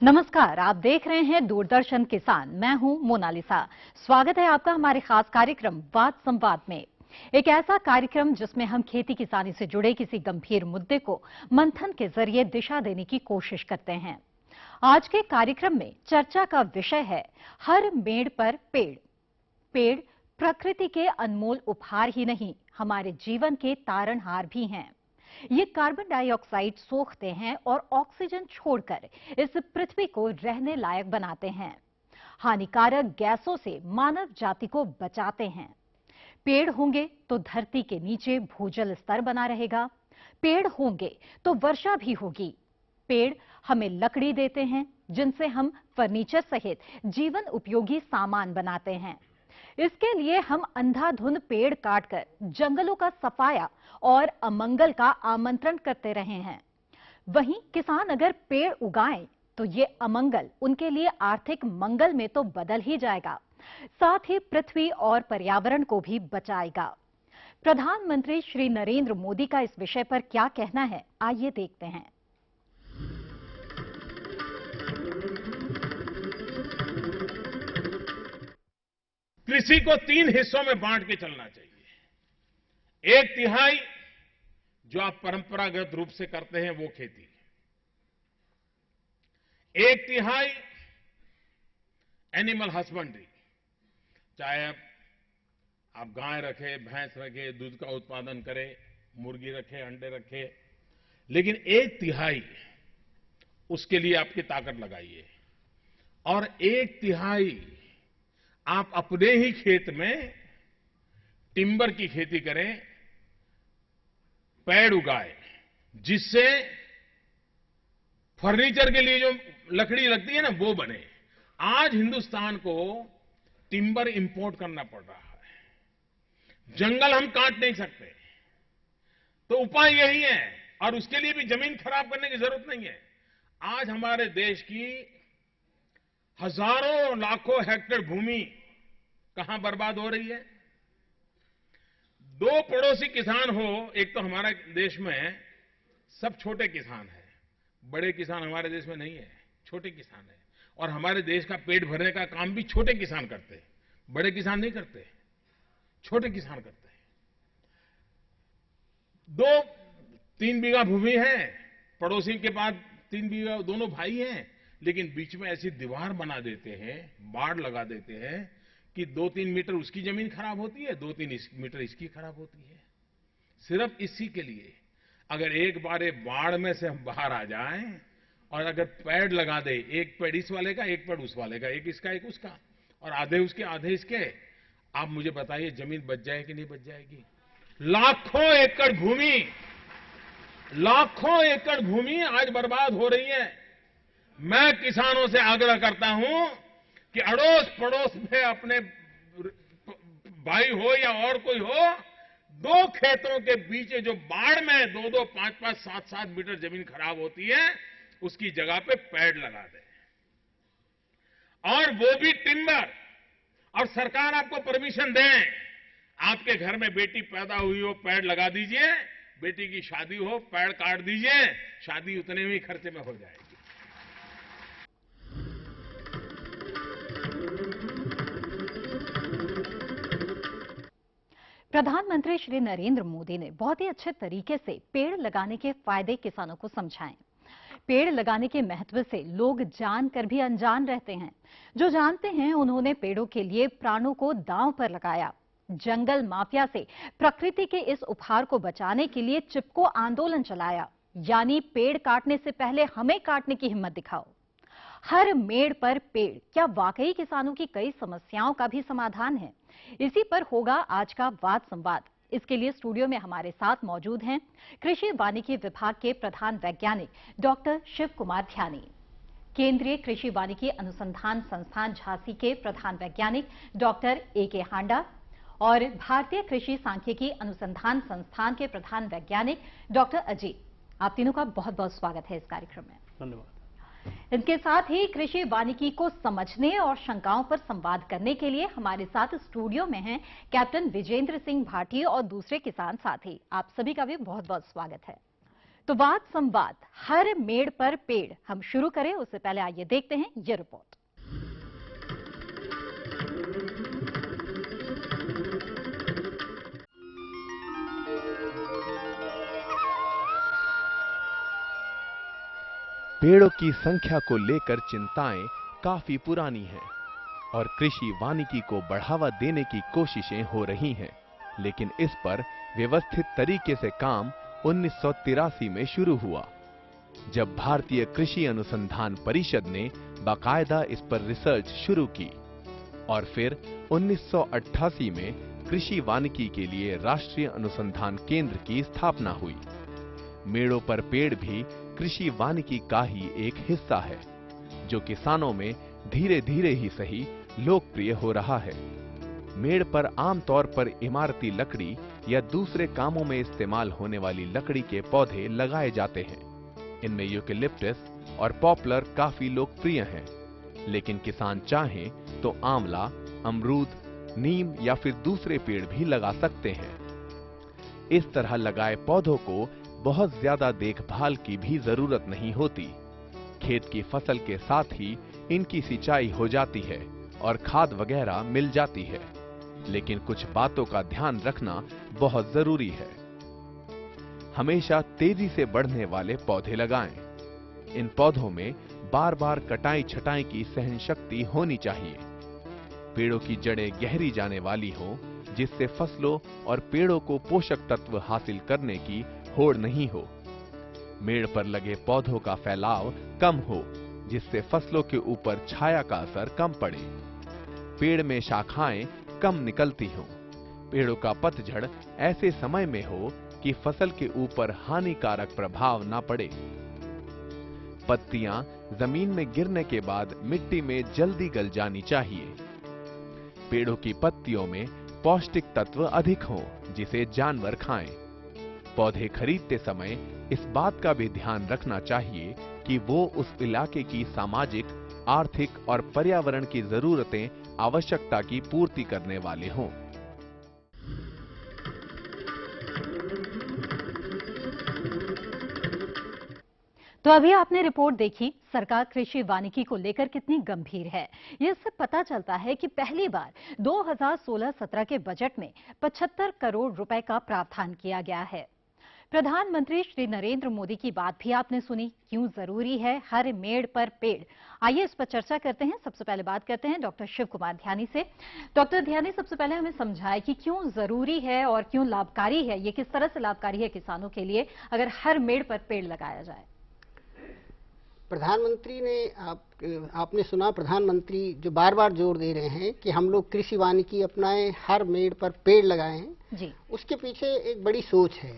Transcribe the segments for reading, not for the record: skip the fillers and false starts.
नमस्कार, आप देख रहे हैं दूरदर्शन किसान। मैं हूं मोनालिसा। स्वागत है आपका हमारे खास कार्यक्रम वाद संवाद में। एक ऐसा कार्यक्रम जिसमें हम खेती किसानी से जुड़े किसी गंभीर मुद्दे को मंथन के जरिए दिशा देने की कोशिश करते हैं। आज के कार्यक्रम में चर्चा का विषय है हर मेड़ पर पेड़। पेड़ प्रकृति के अनमोल उपहार ही नहीं, हमारे जीवन के तारणहार भी हैं। ये कार्बन डाइऑक्साइड सोखते हैं और ऑक्सीजन छोड़कर इस पृथ्वी को रहने लायक बनाते हैं। हानिकारक गैसों से मानव जाति को बचाते हैं। पेड़ होंगे तो धरती के नीचे भूजल स्तर बना रहेगा। पेड़ होंगे तो वर्षा भी होगी। पेड़ हमें लकड़ी देते हैं जिनसे हम फर्नीचर सहित जीवन उपयोगी सामान बनाते हैं। इसके लिए हम अंधाधुंध पेड़ काटकर जंगलों का सफाया और अमंगल का आमंत्रण करते रहे हैं। वहीं किसान अगर पेड़ उगाएं तो ये अमंगल उनके लिए आर्थिक मंगल में तो बदल ही जाएगा, साथ ही पृथ्वी और पर्यावरण को भी बचाएगा। प्रधानमंत्री श्री नरेंद्र मोदी का इस विषय पर क्या कहना है, आइए देखते हैं। कृषि को 3 हिस्सों में बांट के चलना चाहिए। 1/3 जो आप परंपरागत रूप से करते हैं वो खेती, 1/3 एनिमल हस्बेंड्री, चाहे आप गाय रखे, भैंस रखे, दूध का उत्पादन करें, मुर्गी रखे, अंडे रखे, लेकिन 1/3 उसके लिए आपकी ताकत लगाइए और 1/3 आप अपने ही खेत में टिम्बर की खेती करें, पेड़ उगाए, जिससे फर्नीचर के लिए जो लकड़ी लगती है ना वो बने। आज हिंदुस्तान को टिम्बर इंपोर्ट करना पड़ रहा है, जंगल हम काट नहीं सकते, तो उपाय यही है और उसके लिए भी जमीन खराब करने की जरूरत नहीं है। आज हमारे देश की हजारों लाखों हेक्टेयर भूमि कहां बर्बाद हो रही है। 2 पड़ोसी किसान हो, एक तो हमारे देश में सब छोटे किसान हैं, बड़े किसान हमारे देश में नहीं है, छोटे किसान हैं और हमारे देश का पेट भरने का काम भी छोटे किसान करते हैं, बड़े किसान नहीं करते, छोटे किसान करते हैं। 2-3 बीघा भूमि है, पड़ोसी के पास 3 बीघा, दोनों भाई हैं, लेकिन बीच में ऐसी दीवार बना देते हैं, बाड़ लगा देते हैं कि 2-3 मीटर उसकी जमीन खराब होती है, 2-3 मीटर इसकी खराब होती है। सिर्फ इसी के लिए अगर एक बार ये बाढ़ में से हम बाहर आ जाएं और अगर पेड़ लगा दे, एक पेड़ इस वाले का, एक पेड़ उस वाले का, एक इसका एक उसका और आधे उसके आधे इसके, आप मुझे बताइए जमीन बच जाएगी कि नहीं बच जाएगी। लाखों एकड़ भूमि आज बर्बाद हो रही है। मैं किसानों से आग्रह करता हूं कि अड़ोस पड़ोस में अपने भाई हो या और कोई हो, 2 खेतों के बीच जो बाढ़ में 2-2, 5-5, 7-7 मीटर जमीन खराब होती है, उसकी जगह पे पेड़ लगा दे और वो भी टिम्बर। और सरकार आपको परमिशन दे, आपके घर में बेटी पैदा हुई हो, पेड़ लगा दीजिए, बेटी की शादी हो, पेड़ काट दीजिए, शादी उतने में ही खर्चे में हो जाएगी। प्रधानमंत्री श्री नरेंद्र मोदी ने बहुत ही अच्छे तरीके से पेड़ लगाने के फायदे किसानों को समझाएं। पेड़ लगाने के महत्व से लोग जानकर भी अनजान रहते हैं। जो जानते हैं उन्होंने पेड़ों के लिए प्राणों को दांव पर लगाया। जंगल माफिया से प्रकृति के इस उपहार को बचाने के लिए चिपको आंदोलन चलाया, यानी पेड़ काटने से पहले हमें काटने की हिम्मत दिखाओ। हर मेड़ पर पेड़ क्या वाकई किसानों की कई समस्याओं का भी समाधान है? इसी पर होगा आज का वाद संवाद। इसके लिए स्टूडियो में हमारे साथ मौजूद हैं कृषि वानिकी विभाग के प्रधान वैज्ञानिक डॉक्टर शिव कुमार ध्यानी, केंद्रीय कृषि वानिकी अनुसंधान संस्थान झांसी के प्रधान वैज्ञानिक डॉक्टर A.K. हांडा और भारतीय कृषि सांख्यिकी अनुसंधान संस्थान के प्रधान वैज्ञानिक डॉक्टर अजीत। आप तीनों का बहुत बहुत स्वागत है इस कार्यक्रम में। धन्यवाद। इनके साथ ही कृषि वानिकी को समझने और शंकाओं पर संवाद करने के लिए हमारे साथ स्टूडियो में हैं कैप्टन विजेंद्र सिंह भाटी और दूसरे किसान साथी। आप सभी का भी बहुत बहुत स्वागत है। तो वाद संवाद, हर मेड़ पर पेड़, हम शुरू करें उससे पहले आइए देखते हैं ये रिपोर्ट। पेड़ों की संख्या को लेकर चिंताएं काफी पुरानी हैं और कृषि वानिकी को बढ़ावा देने की कोशिशें हो रही हैं, लेकिन इस पर व्यवस्थित तरीके से काम 1983 में शुरू हुआ, जब भारतीय कृषि अनुसंधान परिषद ने बाकायदा इस पर रिसर्च शुरू की, और फिर 1988 में कृषि वानिकी के लिए राष्ट्रीय अनुसंधान केंद्र की स्थापना हुई। मेड़ों पर पेड़ भी कृषि वानिकी का ही एक हिस्सा है, जो किसानों में धीरे धीरे ही सही लोकप्रिय हो रहा है। मेड़ पर आमतौर पर इमारती लकड़ी या दूसरे कामों में इस्तेमाल होने वाली लकड़ी के पौधे लगाए जाते हैं। इनमें यूकेलिप्टस और पॉपुलर काफी लोकप्रिय हैं, लेकिन किसान चाहें तो आंवला, अमरूद, नीम या फिर दूसरे पेड़ भी लगा सकते हैं। इस तरह लगाए पौधों को बहुत ज्यादा देखभाल की भी जरूरत नहीं होती। खेत की फसल के साथ ही इनकी सिंचाई हो जाती है और खाद वगैरह मिल जाती है, लेकिन कुछ बातों का ध्यान रखना बहुत जरूरी है। हमेशा तेजी से बढ़ने वाले पौधे लगाएं। इन पौधों में बार बार कटाई छटाई की सहन शक्ति होनी चाहिए। पेड़ों की जड़ें गहरी जाने वाली हों, जिससे फसलों और पेड़ों को पोषक तत्व हासिल करने की होड़ नहीं हो। मेड़ पर लगे पौधों का फैलाव कम हो, जिससे फसलों के ऊपर छाया का असर कम पड़े। पेड़ में शाखाएं कम निकलती हों। पेड़ों का पतझड़ ऐसे समय में हो कि फसल के ऊपर हानिकारक प्रभाव न पड़े। पत्तियां जमीन में गिरने के बाद मिट्टी में जल्दी गल जानी चाहिए। पेड़ों की पत्तियों में पौष्टिक तत्व अधिक हों, जिसे जानवर खाएं। पौधे खरीदते समय इस बात का भी ध्यान रखना चाहिए कि वो उस इलाके की सामाजिक, आर्थिक और पर्यावरण की जरूरतें, आवश्यकता की पूर्ति करने वाले हों। तो अभी आपने रिपोर्ट देखी, सरकार कृषि वानिकी को लेकर कितनी गंभीर है। ये इससे पता चलता है कि पहली बार 2016-17 के बजट में 75 करोड़ रुपए का प्रावधान किया गया है। प्रधानमंत्री श्री नरेंद्र मोदी की बात भी आपने सुनी, क्यों जरूरी है हर मेड़ पर पेड़। आइए इस पर चर्चा करते हैं। सबसे पहले बात करते हैं डॉक्टर शिव कुमार ध्यानी से। डॉक्टर ध्यानी, सबसे पहले हमें समझाएं कि क्यों जरूरी है और क्यों लाभकारी है, ये किस तरह से लाभकारी है किसानों के लिए अगर हर मेड़ पर पेड़ लगाया जाए। प्रधानमंत्री ने आपने सुना, प्रधानमंत्री जो बार बार जोर दे रहे हैं कि हम लोग कृषि वानिकी अपनाएं, हर मेड़ पर पेड़ लगाएं जी। उसके पीछे एक बड़ी सोच है।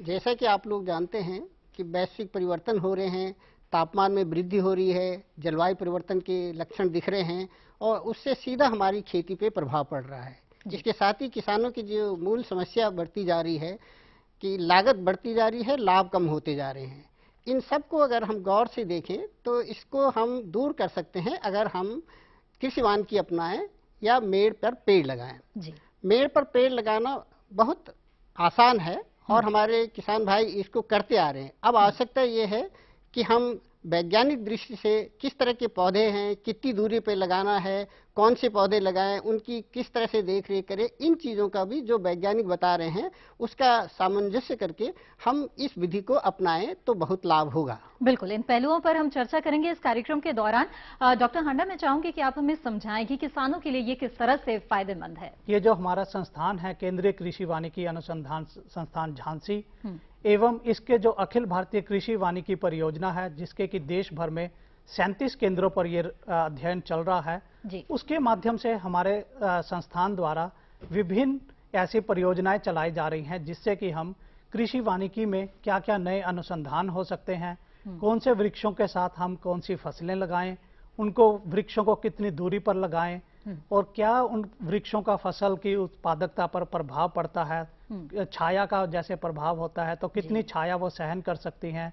जैसा कि आप लोग जानते हैं कि वैश्विक परिवर्तन हो रहे हैं, तापमान में वृद्धि हो रही है, जलवायु परिवर्तन के लक्षण दिख रहे हैं और उससे सीधा हमारी खेती पे प्रभाव पड़ रहा है। इसके साथ ही किसानों की जो मूल समस्या बढ़ती जा रही है कि लागत बढ़ती जा रही है, लाभ कम होते जा रहे हैं। इन सब को अगर हम गौर से देखें तो इसको हम दूर कर सकते हैं अगर हम कृषि वानिकी अपनाएं या मेड़ पर पेड़ लगाएं जी। मेड़ पर पेड़ लगाना बहुत आसान है और हमारे किसान भाई इसको करते आ रहे हैं। अब आवश्यकता ये है कि हम वैज्ञानिक दृष्टि से किस तरह के पौधे हैं, कितनी दूरी पे लगाना है, कौन से पौधे लगाएं, उनकी किस तरह से देख रेख करें, इन चीज़ों का भी जो वैज्ञानिक बता रहे हैं उसका सामंजस्य करके हम इस विधि को अपनाएं तो बहुत लाभ होगा। बिल्कुल, इन पहलुओं पर हम चर्चा करेंगे इस कार्यक्रम के दौरान। डॉक्टर हांडा, मैं चाहूंगी कि आप हमें समझाएं कि किसानों के लिए ये किस तरह से फायदेमंद है। ये जो हमारा संस्थान है, केंद्रीय कृषि वानिकी अनुसंधान संस्थान झांसी, एवं इसके जो अखिल भारतीय कृषि वानिकी परियोजना है, जिसके कि देश भर में 37 केंद्रों पर ये अध्ययन चल रहा है जी। उसके माध्यम से हमारे संस्थान द्वारा विभिन्न ऐसी परियोजनाएं चलाई जा रही हैं, जिससे कि हम कृषि वानिकी में क्या क्या नए अनुसंधान हो सकते हैं, कौन से वृक्षों के साथ हम कौन सी फसलें लगाएं, उनको वृक्षों को कितनी दूरी पर लगाएं और क्या उन वृक्षों का फसल की उत्पादकता पर प्रभाव पड़ता है, छाया का जैसे प्रभाव होता है तो कितनी छाया वो सहन कर सकती हैं,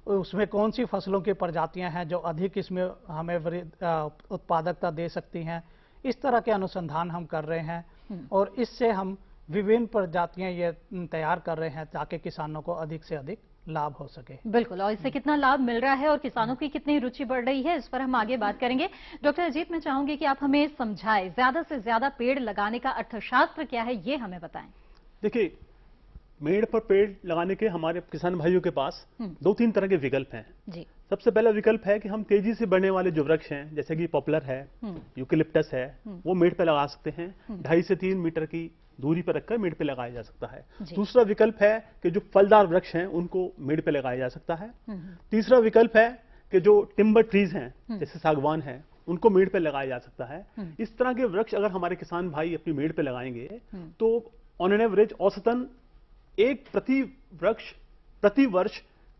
उसमें कौन सी फसलों की प्रजातियां हैं जो अधिक इसमें हमें उत्पादकता दे सकती हैं। इस तरह के अनुसंधान हम कर रहे हैं और इससे हम विभिन्न प्रजातियां ये तैयार कर रहे हैं ताकि किसानों को अधिक से अधिक लाभ हो सके। बिल्कुल, और इससे कितना लाभ मिल रहा है और किसानों की कितनी रुचि बढ़ रही है, इस पर हम आगे बात करेंगे। डॉक्टर अजीत, मैं चाहूंगी कि आप हमें समझाएं, ज्यादा से ज्यादा पेड़ लगाने का अर्थशास्त्र क्या है, ये हमें बताएं। देखिए, पेड़ पर पेड़ लगाने के हमारे किसान भाइयों के पास 2-3 तरह के विकल्प हैं जी। सबसे पहला विकल्प है कि हम तेजी से बढ़ने वाले जो वृक्ष हैं, जैसे कि पॉपुलर है, यूकेलिप्टस है, वो मेड़ पे लगा सकते हैं। 2.5 से 3 मीटर की दूरी पर रखकर मेड़ पे लगाया जा सकता है। दूसरा विकल्प है कि जो फलदार वृक्ष हैं उनको मेड़ पे लगाया जा सकता है। तीसरा विकल्प है कि जो टिम्बर ट्रीज हैं, जैसे सागवान है, उनको मेड़ पे लगाया जा सकता है। इस तरह के वृक्ष अगर हमारे किसान भाई अपनी मेड़ पे लगाएंगे तो ऑन एन एवरेज औसतन एक प्रति वृक्ष प्रति वर्ष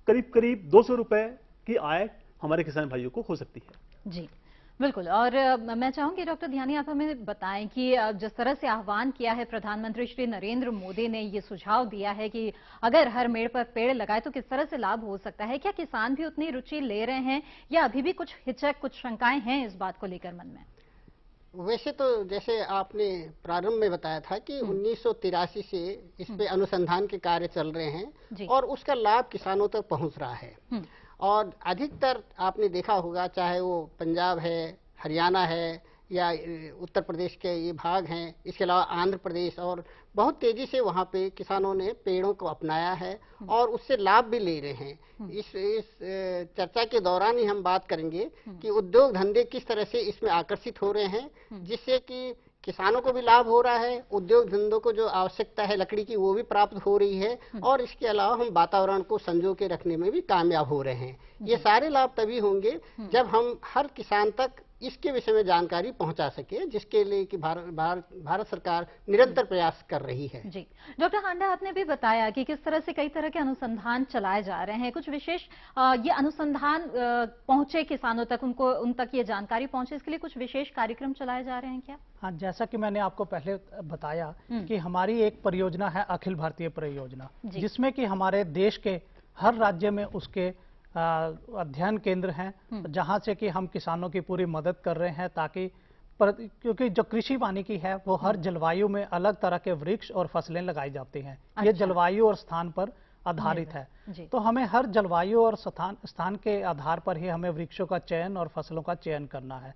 करीब करीब 200 रुपए की आय हमारे किसान भाइयों को हो सकती है। जी बिल्कुल। और मैं चाहूंगी डॉक्टर ध्यानी, आप हमें बताएं कि जिस तरह से आह्वान किया है प्रधानमंत्री श्री नरेंद्र मोदी ने, ये सुझाव दिया है कि अगर हर मेड़ पर पेड़ लगाए तो किस तरह से लाभ हो सकता है, क्या किसान भी उतनी रुचि ले रहे हैं या अभी भी कुछ हिचक, कुछ शंकाएं हैं इस बात को लेकर मन में? वैसे तो जैसे आपने प्रारंभ में बताया था कि 1983 से इस पे अनुसंधान के कार्य चल रहे हैं और उसका लाभ किसानों तक पहुंच रहा है। और अधिकतर आपने देखा होगा, चाहे वो पंजाब है, हरियाणा है या उत्तर प्रदेश के ये भाग हैं, इसके अलावा आंध्र प्रदेश, और बहुत तेजी से वहाँ पे किसानों ने पेड़ों को अपनाया है और उससे लाभ भी ले रहे हैं। इस चर्चा के दौरान ही हम बात करेंगे कि उद्योग धंधे किस तरह से इसमें आकर्षित हो रहे हैं, जिससे कि किसानों को भी लाभ हो रहा है, उद्योग धंधों को जो आवश्यकता है लकड़ी की वो भी प्राप्त हो रही है, और इसके अलावा हम वातावरण को संजो के रखने में भी कामयाब हो रहे हैं। ये सारे लाभ तभी होंगे जब हम हर किसान तक इसके विषय में जानकारी पहुंचा सके, जिसके लिए कि भारत सरकार निरंतर प्रयास कर रही है। जी डॉक्टर हांडा, आपने भी बताया कि किस तरह से कई तरह के अनुसंधान चलाए जा रहे हैं, कुछ विशेष ये अनुसंधान पहुंचे किसानों तक, उन तक ये जानकारी पहुंचे, इसके लिए कुछ विशेष कार्यक्रम चलाए जा रहे हैं क्या? हाँ, जैसा कि मैंने आपको पहले बताया कि हमारी एक परियोजना है अखिल भारतीय परियोजना, जिसमें कि हमारे देश के हर राज्य में उसके अध्ययन केंद्र हैं, जहां से कि हम किसानों की पूरी मदद कर रहे हैं, ताकि क्योंकि जो कृषि वानिकी है वो हर जलवायु में अलग तरह के वृक्ष और फसलें लगाई जाती हैं। ये जलवायु और स्थान पर आधारित है, तो हमें हर जलवायु और स्थान के आधार पर ही हमें वृक्षों का चयन और फसलों का चयन करना है,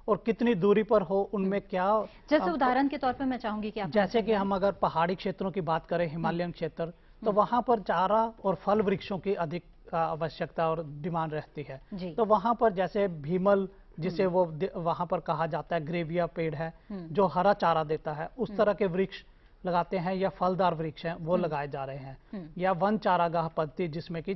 और कितनी दूरी पर हो, उनमें क्या, जैसे उदाहरण के तौर पर मैं चाहूंगी कि आप जैसे कि हम अगर पहाड़ी क्षेत्रों की बात करें, हिमालयन क्षेत्र, तो वहां पर चारा और फल वृक्षों की अधिक आवश्यकता और डिमांड रहती है। तो वहां पर जैसे भीमल, जिसे वो वहां पर कहा जाता है ग्रेविया पेड़ है जो हरा चारा देता है, उस तरह के वृक्ष लगाते हैं, या फलदार वृक्ष हैं वो लगाए जा रहे हैं, या वन चारागाह पद्धति जिसमें कि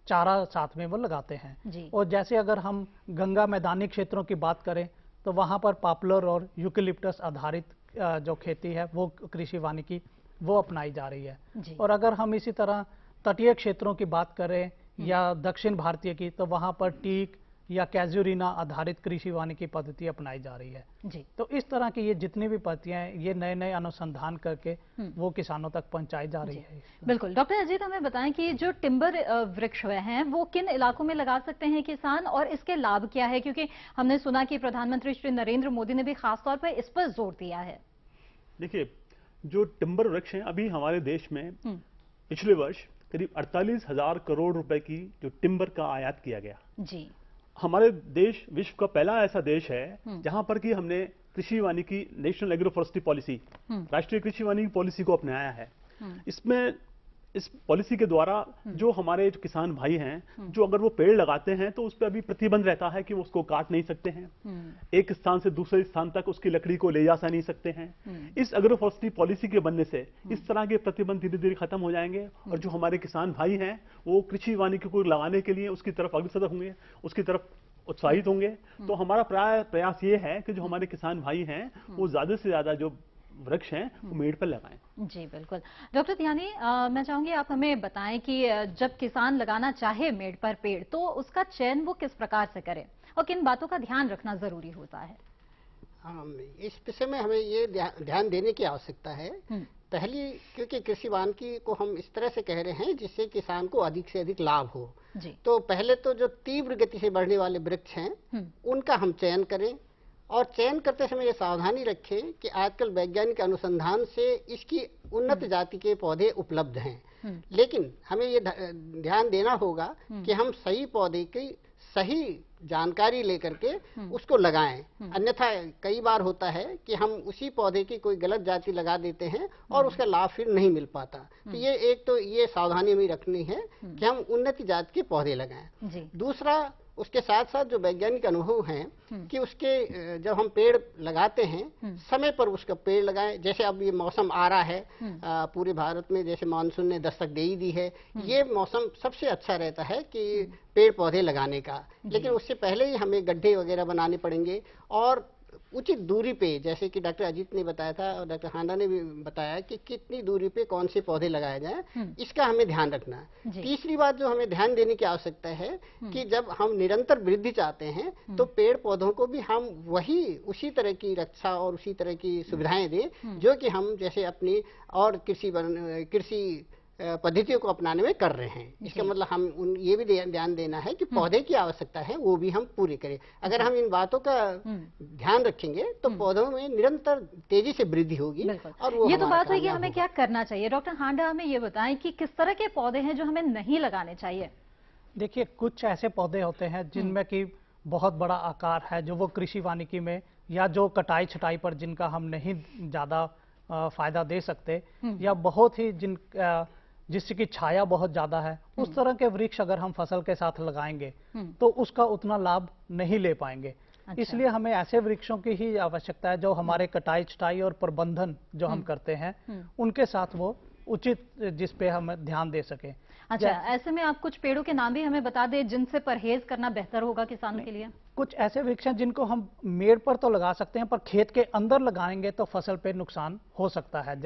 चारा साथ में वो लगाते हैं। और जैसे अगर हम गंगा मैदानी क्षेत्रों की बात करें तो वहां पर पॉपुलर और यूकेलिप्टस आधारित जो खेती है वो कृषि वानिकी वो अपनाई जा रही है। और अगर हम इसी तरह तटीय क्षेत्रों की बात करें या दक्षिण भारतीय की, तो वहां पर टीक या कैजुरीना आधारित कृषि वानिकी पद्धति अपनाई जा रही है। तो इस तरह की ये जितनी भी पद्धतियां हैं, ये नए नए अनुसंधान करके वो किसानों तक पहुंचाई जा रही है। बिल्कुल। डॉक्टर अजीत, हमें बताएं कि जो टिम्बर वृक्ष हैं वो किन इलाकों में लगा सकते हैं किसान, और इसके लाभ क्या है, क्योंकि हमने सुना कि प्रधानमंत्री श्री नरेंद्र मोदी ने भी खासतौर पर इस पर जोर दिया है। देखिए, जो टिम्बर वृक्ष हैं, अभी हमारे देश में पिछले वर्ष करीब 48,000 करोड़ रुपए की जो टिम्बर का आयात किया गया। हमारे देश विश्व का पहला ऐसा देश है जहां पर कि हमने कृषि वानिकी नेशनल एग्रो फॉरेस्ट्री पॉलिसी, राष्ट्रीय कृषि वानिकी पॉलिसी को अपनाया है। इसमें इस पॉलिसी के द्वारा जो हमारे जो किसान भाई हैं, जो अगर वो पेड़ लगाते हैं तो उस पर अभी प्रतिबंध रहता है कि वो उसको काट नहीं सकते हैं, एक स्थान से दूसरे स्थान तक उसकी लकड़ी को ले जा नहीं सकते हैं। इस एग्रो फॉरेस्ट्री पॉलिसी के बनने से इस तरह के प्रतिबंध धीरे धीरे खत्म हो जाएंगे, और जो हमारे किसान भाई हैं वो कृषि वानिकी को लगाने के लिए उसकी तरफ अग्रसर होंगे, उसकी तरफ उत्साहित होंगे। तो हमारा प्रयास ये है कि जो हमारे किसान भाई हैं वो ज्यादा से ज्यादा जो वृक्ष हैं वो मेड़ पर लगाएं। जी बिल्कुल। डॉक्टर ध्यानी, मैं चाहूंगी आप हमें बताएं कि जब किसान लगाना चाहे मेड़ पर पेड़, तो उसका चयन वो किस प्रकार से करे और किन बातों का ध्यान रखना जरूरी होता है? इस विषय में हमें ये ध्यान देने की आवश्यकता है। पहली, क्योंकि कृषि वानिकी को हम इस तरह से कह रहे हैं जिससे किसान को अधिक से अधिक लाभ हो, तो पहले तो जो तीव्र गति से बढ़ने वाले वृक्ष हैं उनका हम चयन करें, और चयन करते समय ये सावधानी रखें कि आजकल वैज्ञानिक अनुसंधान से इसकी उन्नत जाति के पौधे उपलब्ध हैं। लेकिन हमें ये ध्यान देना होगा कि हम सही पौधे की सही जानकारी लेकर के उसको लगाएं। अन्यथा कई बार होता है कि हम उसी पौधे की कोई गलत जाति लगा देते हैं और उसका लाभ फिर नहीं मिल पाता। तो ये एक तो ये सावधानी हमें रखनी है कि हम उन्नति जाति के पौधे लगाएं। दूसरा, उसके साथ साथ जो वैज्ञानिक अनुभव हैं कि उसके जब हम पेड़ लगाते हैं समय पर उसका पेड़ लगाएं। जैसे अब ये मौसम आ रहा है, पूरे भारत में जैसे मानसून ने दस्तक दे ही दी है, ये मौसम सबसे अच्छा रहता है कि पेड़ पौधे लगाने का। लेकिन उससे पहले ही हमें गड्ढे वगैरह बनाने पड़ेंगे और उचित दूरी पे, जैसे कि डॉक्टर अजीत ने बताया था और डॉक्टर हांडा ने भी बताया कि कितनी दूरी पे कौन से पौधे लगाए जाएं, इसका हमें ध्यान रखना है। तीसरी बात जो हमें ध्यान देने की आवश्यकता है कि जब हम निरंतर वृद्धि चाहते हैं तो पेड़ पौधों को भी हम उसी तरह की रक्षा और उसी तरह की सुविधाएं दें जो कि हम जैसे अपनी और कृषि पद्धतियों को अपनाने में कर रहे हैं। इसका मतलब हम ये भी ध्यान देना है कि पौधे की आवश्यकता है वो भी हम पूरी करें। अगर हम इन बातों का ध्यान रखेंगे तो पौधों में निरंतर तेजी से वृद्धि होगी। और वो ये तो बात है कि हमें क्या करना चाहिए। डॉक्टर हांडा हमें ये बताएं कि किस तरह के पौधे हैं जो हमें नहीं लगाने चाहिए। देखिए, कुछ ऐसे पौधे होते हैं जिनमें कि बहुत बड़ा आकार है, जो वो कृषि वानिकी में या जो कटाई छटाई पर जिनका हम नहीं ज्यादा फायदा दे सकते, या बहुत ही जिसकी छाया बहुत ज्यादा है, उस तरह के वृक्ष अगर हम फसल के साथ लगाएंगे तो उसका उतना लाभ नहीं ले पाएंगे। अच्छा। इसलिए हमें ऐसे वृक्षों की ही आवश्यकता है जो हमारे कटाई छटाई और प्रबंधन जो हम करते हैं उनके साथ वो उचित, जिस पे हम ध्यान दे सकें। अच्छा, ऐसे में आप कुछ पेड़ों के नाम भी हमें बता दें जिनसे परहेज करना बेहतर होगा किसानों के लिए। कुछ ऐसे वृक्ष हैं जिनको हम मेड़ पर तो लगा सकते हैं, पर खेत के अंदर लगाएंगे तो फसल पे नुकसान हो सकता है।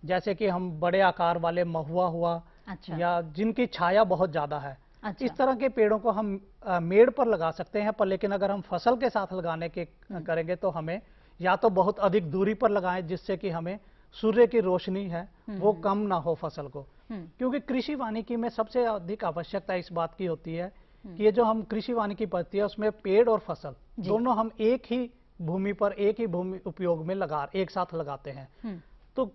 जैसे कि हम बड़े आकार वाले महुआ हुआ। अच्छा। या जिनकी छाया बहुत ज्यादा है। अच्छा। इस तरह के पेड़ों को हम मेड़ पर लगा सकते हैं, पर लेकिन अगर हम फसल के साथ लगाने के करेंगे तो हमें या तो बहुत अधिक दूरी पर लगाएं जिससे कि हमें सूर्य की रोशनी है वो कम ना हो फसल को। क्योंकि कृषि वानिकी में सबसे अधिक आवश्यकता इस बात की होती है कि ये जो हम कृषि वानिकी पद्धति है उसमें पेड़ और फसल दोनों हम एक ही भूमि पर एक ही भूमि उपयोग में एक साथ लगाते हैं। तो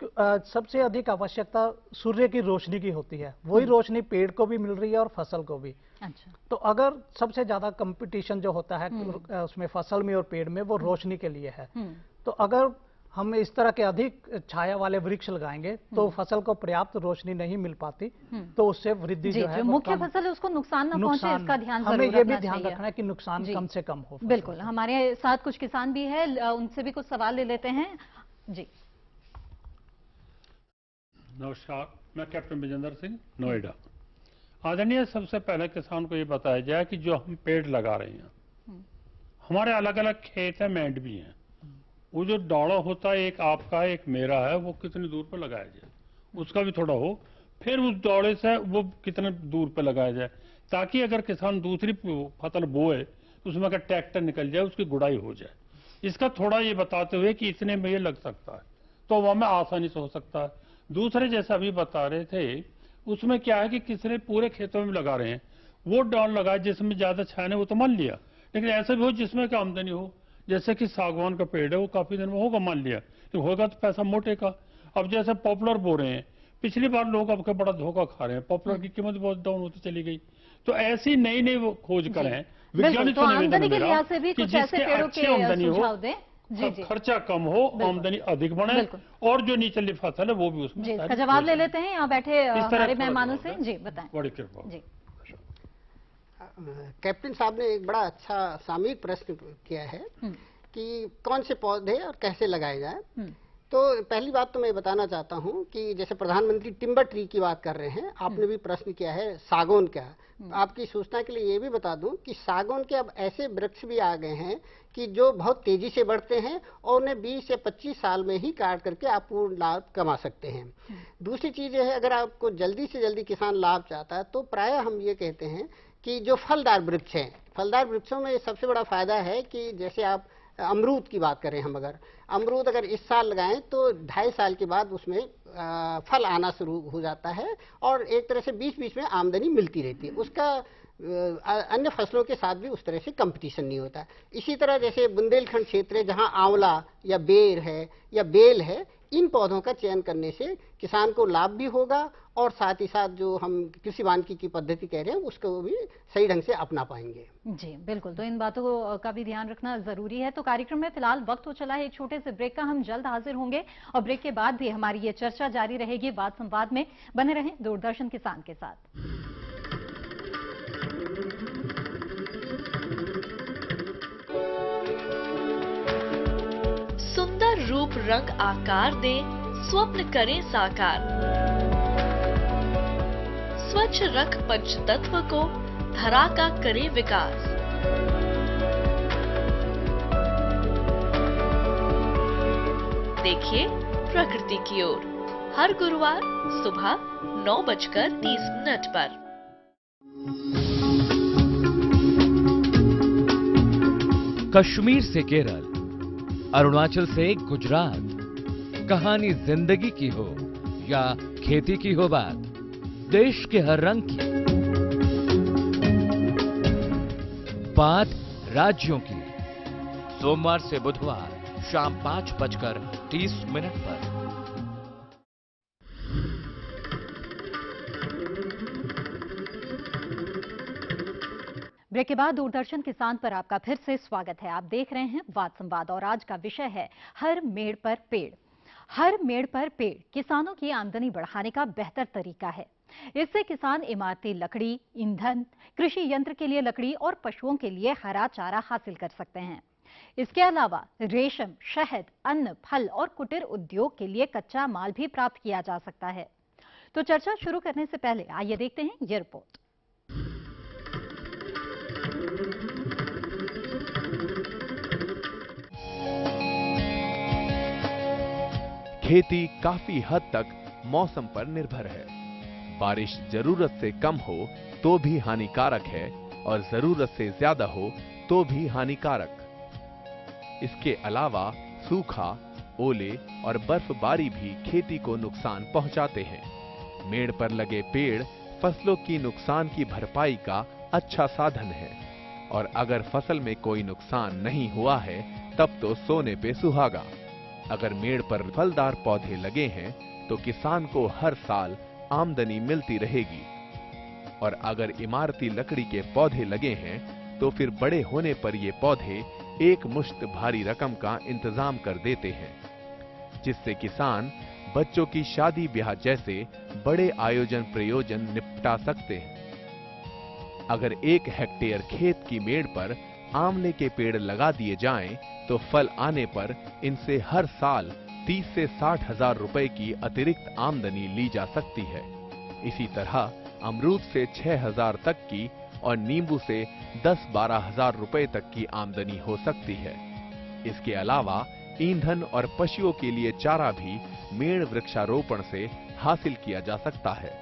सबसे अधिक आवश्यकता सूर्य की रोशनी की होती है। वही रोशनी पेड़ को भी मिल रही है और फसल को भी। अच्छा। तो अगर सबसे ज्यादा कंपटीशन जो होता है उसमें फसल में और पेड़ में वो रोशनी के लिए है, तो अगर हम इस तरह के अधिक छाया वाले वृक्ष लगाएंगे तो फसल को पर्याप्त रोशनी नहीं मिल पाती, तो उससे वृद्धि जो है मुख्य फसल है उसको नुकसान न पहुंचे, इसका ध्यान हमें ये भी ध्यान रखना है कि नुकसान कम से कम हो। बिल्कुल। हमारे साथ कुछ किसान भी है, उनसे भी कुछ सवाल ले लेते हैं। जी नमस्कार, मैं कैप्टन विजेंद्र सिंह, नोएडा। आदरणीय, सबसे पहले किसान को ये बताया जाए कि जो हम पेड़ लगा रहे हैं, हमारे अलग अलग खेत है, मैंड भी हैं। वो जो डाड़ा होता है, एक आपका है एक मेरा है, वो कितनी दूर पर लगाया जाए उसका भी थोड़ा हो। फिर उस डाड़े से वो कितने दूर पर लगाया जाए ताकि अगर किसान दूसरी फसल बोए उसमें अगर ट्रैक्टर निकल जाए उसकी गुड़ाई हो जाए। इसका थोड़ा ये बताते हुए कि इतने में ये लग सकता है तो वह में आसानी से हो सकता है। दूसरे जैसा अभी बता रहे थे उसमें क्या है कि किसने पूरे खेतों में लगा रहे हैं, वो डाल लगाए जिसमें ज्यादा छाया नहीं वो तो मान लिया, लेकिन ऐसा भी हो जिसमें का आमदनी हो। जैसे कि सागवान का पेड़ है वो काफी दिन में होगा, मान लिया तो होगा तो पैसा मोटे का। अब जैसे पॉपुलर बो रहे हैं, पिछली बार लोग अब बड़ा धोखा खा रहे हैं, पॉपुलर की कीमत बहुत डाउन होती चली गई। तो ऐसी नई नई वो खोज करें वैज्ञानिक तो आमदनी के लिहाज से भी कुछ ऐसे पेड़ों के सुझाव दें। जी जी। खर्चा कम हो, आमदनी अधिक बने और जो निचली फसल है वो भी उसमें। इसका जवाब ले लेते हैं यहाँ बैठे हमारे मेहमानों से। जी बताएं। बड़ी कृपा। जी कैप्टन साहब ने एक बड़ा अच्छा सामयिक प्रश्न किया है कि कौन से पौधे और कैसे लगाए जाए। तो पहली बात तो मैं बताना चाहता हूं कि जैसे प्रधानमंत्री टिम्बर ट्री की बात कर रहे हैं, आपने भी प्रश्न किया है सागौन का। आपकी सूचना के लिए ये भी बता दूं कि सागौन के अब ऐसे वृक्ष भी आ गए हैं कि जो बहुत तेजी से बढ़ते हैं और उन्हें 20 से 25 साल में ही काट करके आप पूर्ण लाभ कमा सकते हैं। दूसरी चीज है, अगर आपको जल्दी से जल्दी किसान लाभ चाहता है तो प्रायः हम ये कहते हैं कि जो फलदार वृक्ष हैं, फलदार वृक्षों में सबसे बड़ा फायदा है कि जैसे आप अमरूद की बात करें, हम अगर अमरूद अगर इस साल लगाएं तो 2.5 साल के बाद उसमें फल आना शुरू हो जाता है और एक तरह से बीच बीच में आमदनी मिलती रहती है। उसका अन्य फसलों के साथ भी उस तरह से कंपटीशन नहीं होता। इसी तरह जैसे बुंदेलखंड क्षेत्र है, जहां आंवला या बेर है या बेल है, इन पौधों का चयन करने से किसान को लाभ भी होगा और साथ ही साथ जो हम कृषि वानिकी की पद्धति कह रहे हैं उसको भी सही ढंग से अपना पाएंगे। जी बिल्कुल, तो इन बातों का भी ध्यान रखना जरूरी है। तो कार्यक्रम में फिलहाल वक्त हो चला है एक छोटे से ब्रेक का, हम जल्द हाजिर होंगे और ब्रेक के बाद भी हमारी ये चर्चा जारी रहेगी। वाद संवाद में बने रहें दूरदर्शन किसान के साथ। सुंदर रूप रंग आकार दे, स्वप्न करें साकार। स्वच्छ रख पंचतत्व को, धरा का करे विकास। देखिए प्रकृति की ओर, हर गुरुवार सुबह 9:30 पर। कश्मीर से केरल, अरुणाचल से गुजरात, कहानी जिंदगी की हो या खेती की हो बात, देश के हर रंग की बात राज्यों की। सोमवार से बुधवार शाम 5:30 पर। ब्रेक के बाद दूरदर्शन किसान पर आपका फिर से स्वागत है। आप देख रहे हैं वाद संवाद और आज का विषय है हर मेड़ पर पेड़। हर मेड़ पर पेड़ किसानों की आमदनी बढ़ाने का बेहतर तरीका है। इससे किसान इमारती लकड़ी, ईंधन, कृषि यंत्र के लिए लकड़ी और पशुओं के लिए हरा चारा हासिल कर सकते हैं। इसके अलावा रेशम, शहद, अन्न, फल और कुटीर उद्योग के लिए कच्चा माल भी प्राप्त किया जा सकता है। तो चर्चा शुरू करने से पहले आइए देखते हैं ये रिपोर्ट। खेती काफी हद तक मौसम पर निर्भर है। बारिश जरूरत से कम हो तो भी हानिकारक है और जरूरत से ज्यादा हो तो भी हानिकारक। इसके अलावा सूखा, ओले और बर्फबारी भी खेती को नुकसान पहुंचाते हैं। मेड़ पर लगे पेड़ फसलों की नुकसान की भरपाई का अच्छा साधन है और अगर फसल में कोई नुकसान नहीं हुआ है तब तो सोने पे सुहागा। अगर मेड़ पर फलदार पौधे लगे हैं तो किसान को हर साल आमदनी मिलती रहेगी और अगर इमारती लकड़ी के पौधे लगे हैं तो फिर बड़े होने पर ये पौधे एक मुश्त भारी रकम का इंतजाम कर देते हैं, जिससे किसान बच्चों की शादी ब्याह जैसे बड़े आयोजन प्रयोजन निपटा सकते हैं। अगर 1 हेक्टेयर खेत की मेड़ पर आंवले के पेड़ लगा दिए जाएं तो फल आने पर इनसे हर साल 30 से 60 हजार रुपए की अतिरिक्त आमदनी ली जा सकती है। इसी तरह अमरूद से 6,000 तक की और नींबू से 10-12 हजार रुपए तक की आमदनी हो सकती है। इसके अलावा ईंधन और पशुओं के लिए चारा भी मेड़ वृक्षारोपण से हासिल किया जा सकता है।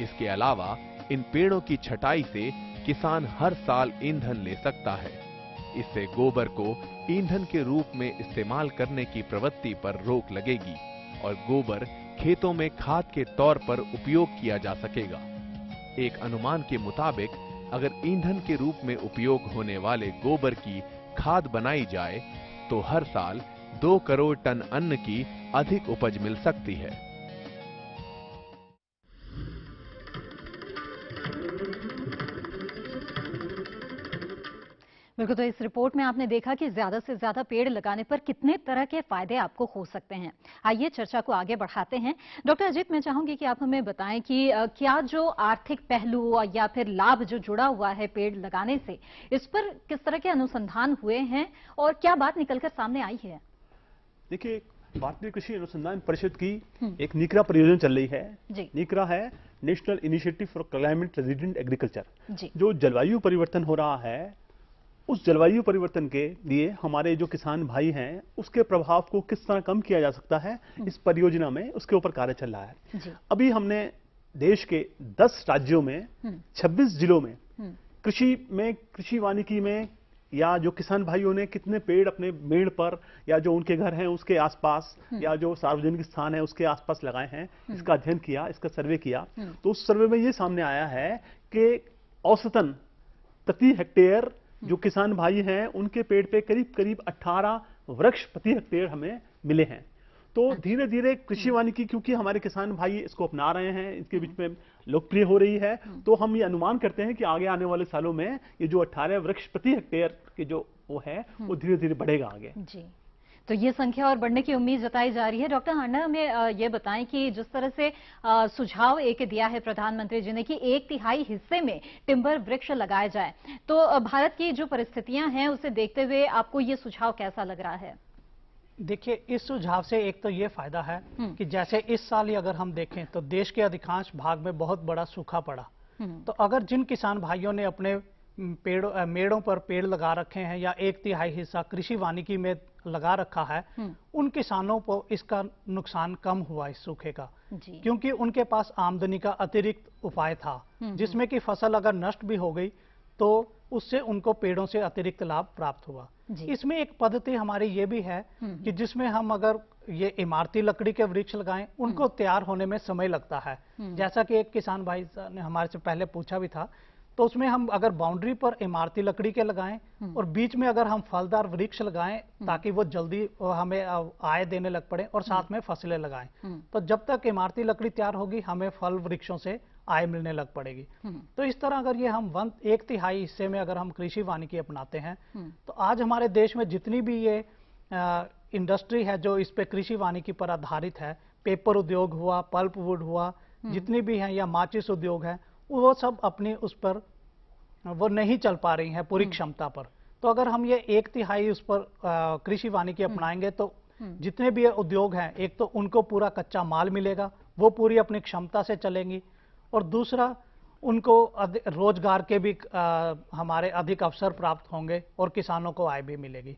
इसके अलावा इन पेड़ों की छटाई से किसान हर साल ईंधन ले सकता है। इससे गोबर को ईंधन के रूप में इस्तेमाल करने की प्रवृत्ति पर रोक लगेगी और गोबर खेतों में खाद के तौर पर उपयोग किया जा सकेगा। एक अनुमान के मुताबिक अगर ईंधन के रूप में उपयोग होने वाले गोबर की खाद बनाई जाए तो हर साल 2 करोड़ टन अन्न की अधिक उपज मिल सकती है। बिल्कुल, तो इस रिपोर्ट में आपने देखा कि ज्यादा से ज्यादा पेड़ लगाने पर कितने तरह के फायदे आपको हो सकते हैं। आइए चर्चा को आगे बढ़ाते हैं। डॉक्टर अजीत, मैं चाहूंगी कि आप हमें बताएं कि क्या जो आर्थिक पहलू या फिर लाभ जो जुड़ा हुआ है पेड़ लगाने से, इस पर किस तरह के अनुसंधान हुए हैं और क्या बात निकलकर सामने आई है? देखिए, भारतीय कृषि अनुसंधान परिषद की एक नीकरा परियोजना चल रही है। नीकरा है national initiative for climate resident agriculture. जो जलवायु परिवर्तन हो रहा है, उस जलवायु परिवर्तन के लिए हमारे जो किसान भाई हैं उसके प्रभाव को किस तरह कम किया जा सकता है, इस परियोजना में उसके ऊपर कार्य चल रहा है। अभी हमने देश के 10 राज्यों में 26 जिलों में कृषि वानिकी में या जो किसान भाइयों ने कितने पेड़ अपने मेड़ पर या जो उनके घर हैं उसके आसपास या जो सार्वजनिक स्थान है उसके आसपास लगाए हैं, इसका अध्ययन किया, इसका सर्वे किया। तो उस सर्वे में ये सामने आया है कि औसतन प्रति हेक्टेयर जो किसान भाई हैं उनके पेड़ पे करीब करीब 18 वृक्ष प्रति हेक्टेयर हमें मिले हैं। तो धीरे धीरे कृषि वानिकी, क्योंकि हमारे किसान भाई इसको अपना रहे हैं, इसके बीच में लोकप्रिय हो रही है, तो हम ये अनुमान करते हैं कि आगे आने वाले सालों में ये जो 18 वृक्ष प्रति हेक्टेयर के जो वो है वो धीरे धीरे बढ़ेगा आगे जी। तो ये संख्या और बढ़ने की उम्मीद जताई जा रही है। डॉक्टर हांडा, हमें ये बताएं कि जिस तरह से सुझाव एक दिया है प्रधानमंत्री जी ने कि 1/3 हिस्से में टिम्बर वृक्ष लगाए जाए, तो भारत की जो परिस्थितियां हैं उसे देखते हुए आपको ये सुझाव कैसा लग रहा है? देखिए, इस सुझाव से एक तो ये फायदा है कि जैसे इस साल ही अगर हम देखें तो देश के अधिकांश भाग में बहुत बड़ा सूखा पड़ा, तो अगर जिन किसान भाइयों ने अपने मेड़ों पर पेड़ लगा रखे हैं या 1/3 हिस्सा कृषि वानिकी में लगा रखा है, उन किसानों को इसका नुकसान कम हुआ इस सूखे का, क्योंकि उनके पास आमदनी का अतिरिक्त उपाय था, जिसमें कि फसल अगर नष्ट भी हो गई तो उससे उनको पेड़ों से अतिरिक्त लाभ प्राप्त हुआ। इसमें एक पद्धति हमारी ये भी है कि जिसमें हम अगर ये इमारती लकड़ी के वृक्ष लगाएं, उनको तैयार होने में समय लगता है। जैसा कि एक किसान भाई ने हमारे से पहले पूछा भी था, तो उसमें हम अगर बाउंड्री पर इमारती लकड़ी के लगाएं और बीच में अगर हम फलदार वृक्ष लगाएं ताकि वो जल्दी हमें आय देने लग पड़े, और साथ में फसलें लगाएं, तो जब तक इमारती लकड़ी तैयार होगी हमें फल वृक्षों से आय मिलने लग पड़ेगी। तो इस तरह अगर ये हम 1/3 हिस्से में अगर हम कृषि वानिकी अपनाते हैं, तो आज हमारे देश में जितनी भी ये इंडस्ट्री है जो इस पे कृषि वानिकी पर आधारित है, पेपर उद्योग हुआ, पल्प वुड हुआ, जितनी भी हैं, या माचिस उद्योग है, वो सब अपनी उस पर वो नहीं चल पा रही हैं पूरी क्षमता पर। तो अगर हम ये 1/3 उस पर कृषि वानिकी अपनाएंगे तो जितने भी उद्योग हैं, एक तो उनको पूरा कच्चा माल मिलेगा, वो पूरी अपनी क्षमता से चलेंगी, और दूसरा उनको रोजगार के भी हमारे अधिक अवसर प्राप्त होंगे और किसानों को आय भी मिलेगी।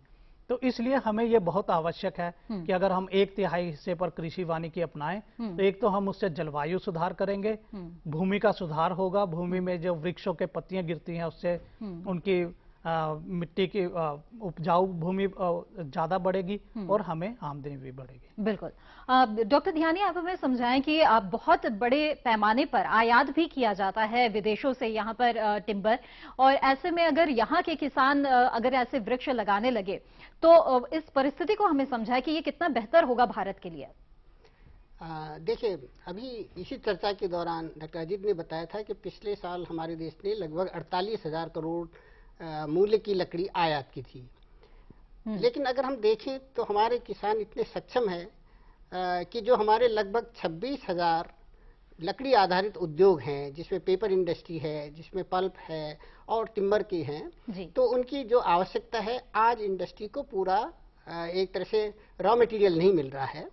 तो इसलिए हमें ये बहुत आवश्यक है कि अगर हम 1/3 हिस्से पर कृषि वानिकी अपनाएं, तो एक तो हम उससे जलवायु सुधार करेंगे, भूमि का सुधार होगा, भूमि में जो वृक्षों के पत्तियां गिरती हैं उससे उनकी मिट्टी की उपजाऊ भूमि ज्यादा बढ़ेगी और हमें आमदनी भी बढ़ेगी। बिल्कुल। डॉक्टर ध्यानी, आप हमें समझाएं कि आप बहुत बड़े पैमाने पर आयात भी किया जाता है विदेशों से यहाँ पर टिम्बर, और ऐसे में अगर यहाँ के किसान अगर ऐसे वृक्ष लगाने लगे तो इस परिस्थिति को हमें समझाएं कि ये कितना बेहतर होगा भारत के लिए। देखिए, अभी इसी चर्चा के दौरान डॉक्टर अजीत ने बताया था कि पिछले साल हमारे देश ने लगभग 48,000 करोड़ मूल्य की लकड़ी आयात की थी। लेकिन अगर हम देखें तो हमारे किसान इतने सक्षम हैं कि जो हमारे लगभग 26,000 लकड़ी आधारित उद्योग हैं, जिसमें पेपर इंडस्ट्री है, जिसमें पल्प है और टिम्बर की हैं, तो उनकी जो आवश्यकता है, आज इंडस्ट्री को पूरा एक तरह से रॉ मटेरियल नहीं मिल रहा है।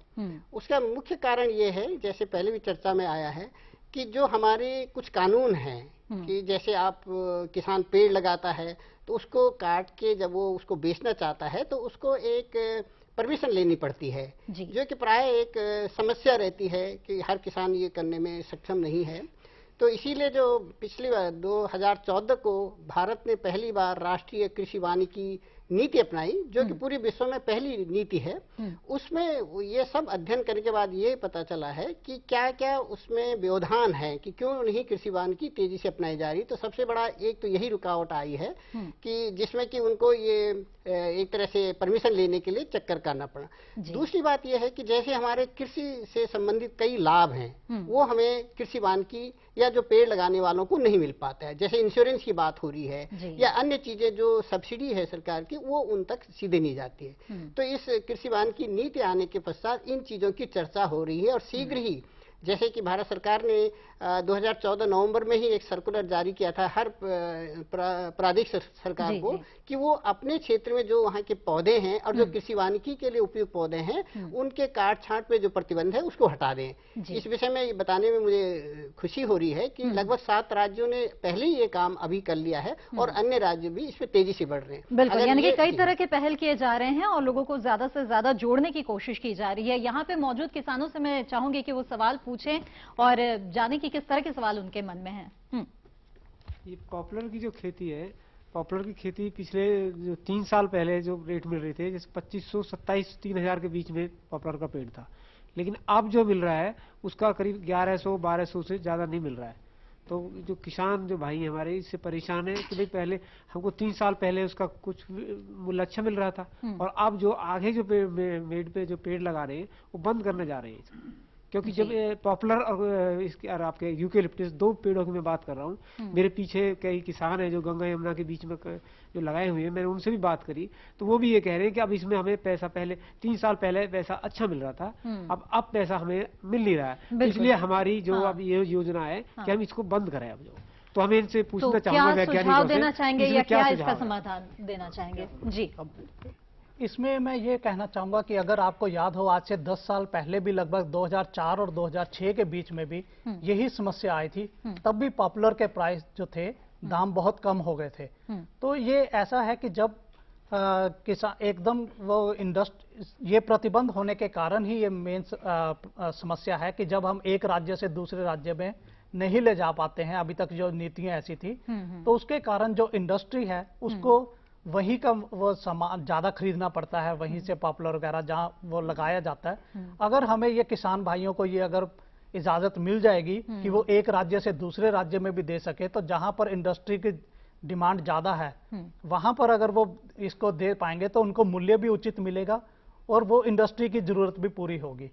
उसका मुख्य कारण ये है, जैसे पहले भी चर्चा में आया है, कि जो हमारे कुछ कानून हैं कि जैसे आप किसान पेड़ लगाता है तो उसको काट के जब वो उसको बेचना चाहता है तो उसको एक परमिशन लेनी पड़ती है, जो कि प्राय एक समस्या रहती है कि हर किसान ये करने में सक्षम नहीं है। तो इसीलिए जो पिछली बार 2014 को भारत ने पहली बार राष्ट्रीय कृषि वानिकी नीति अपनाई, जो कि पूरी विश्व में पहली नीति है, उसमें ये सब अध्ययन करने के बाद ये पता चला है कि क्या क्या उसमें व्यवधान है कि क्यों नहीं कृषि वानिकी तेजी से अपनाई जा रही। तो सबसे बड़ा एक तो यही रुकावट आई है कि जिसमें कि उनको ये एक तरह से परमिशन लेने के लिए चक्कर करना पड़ा। दूसरी बात यह है कि जैसे हमारे कृषि से संबंधित कई लाभ हैं, वो हमें कृषि वानिकी या जो पेड़ लगाने वालों को नहीं मिल पाता है, जैसे इंश्योरेंस की बात हो रही है या अन्य चीजें जो सब्सिडी है सरकार की, वो उन तक सीधे नहीं जाती है। तो इस कृषि वानिकी नीति आने के पश्चात इन चीजों की चर्चा हो रही है और शीघ्र ही, जैसे कि भारत सरकार ने 2014 नवंबर में ही एक सर्कुलर जारी किया था हर प्रादेशिक सरकार को कि वो अपने क्षेत्र में जो वहाँ के पौधे हैं और जो कृषि वानिकी के लिए उपयुक्त पौधे हैं, उनके काट छांट पे जो प्रतिबंध है उसको हटा दें। इस विषय में बताने में मुझे खुशी हो रही है कि लगभग 7 राज्यों ने पहले ही ये काम अभी कर लिया है और अन्य राज्य भी इसमें तेजी से बढ़ रहे हैं। बिल्कुल, यानी कि कई तरह के पहल किए जा रहे हैं और लोगों को ज्यादा से ज्यादा जोड़ने की कोशिश की जा रही है। यहाँ पे मौजूद किसानों से मैं चाहूंगी कि वो सवाल पूछें और जाने की किस तरह के सवाल उनके मन में हैं। ये पॉपुलर की जो खेती है, पॉपुलर की खेती पिछले जो 3 साल पहले जो रेट मिल रहे थे, जैसे 2500-2700-3000 के बीच में पॉपुलर का पेड़ था, लेकिन अब जो मिल रहा है उसका करीब 1100-1200 से ज्यादा नहीं मिल रहा है। तो जो किसान जो भाई हमारे इससे परेशान है कि भाई पहले हमको 3 साल पहले उसका कुछ मूल्य अच्छा मिल रहा था, और अब जो आगे जो मेड पे जो पेड़ लगा रहे हैं वो बंद करने जा रहे हैं, क्योंकि जब पॉपुलर और इसके और आपके यूकेलिप्टस 2 पेड़ों की मैं बात कर रहा हूँ। मेरे पीछे कई किसान हैं जो गंगा यमुना के बीच में जो लगाए हुए हैं, मैंने उनसे भी बात करी तो वो भी ये कह रहे हैं कि अब इसमें हमें पैसा पहले 3 साल पहले पैसा अच्छा मिल रहा था, अब पैसा हमें मिल नहीं रहा है, इसलिए हमारी जो अब ये योजना है कि हम इसको बंद करें। अब जो तो हमें इनसे पूछना चाहूंगा वैज्ञानिकों से देना चाहेंगे या क्या इसका समाधान देना चाहेंगे जी। इसमें मैं ये कहना चाहूंगा कि अगर आपको याद हो आज से 10 साल पहले भी लगभग 2004 और 2006 के बीच में भी यही समस्या आई थी, तब भी पॉपुलर के प्राइस जो थे दाम बहुत कम हो गए थे। तो ये ऐसा है कि जब किसान एकदम वो ये प्रतिबंध होने के कारण ही ये मेन समस्या है कि जब हम एक राज्य से दूसरे राज्य में नहीं ले जा पाते हैं, अभी तक जो नीतियां ऐसी थी, तो उसके कारण जो इंडस्ट्री है उसको वहीं का वो सामान ज्यादा खरीदना पड़ता है, वहीं से पॉपुलर वगैरह जहां वो लगाया जाता है। अगर हमें ये किसान भाइयों को ये अगर इजाजत मिल जाएगी कि वो एक राज्य से दूसरे राज्य में भी दे सके, तो जहां पर इंडस्ट्री की डिमांड ज्यादा है वहां पर अगर वो इसको दे पाएंगे तो उनको मूल्य भी उचित मिलेगा और वो इंडस्ट्री की जरूरत भी पूरी होगी।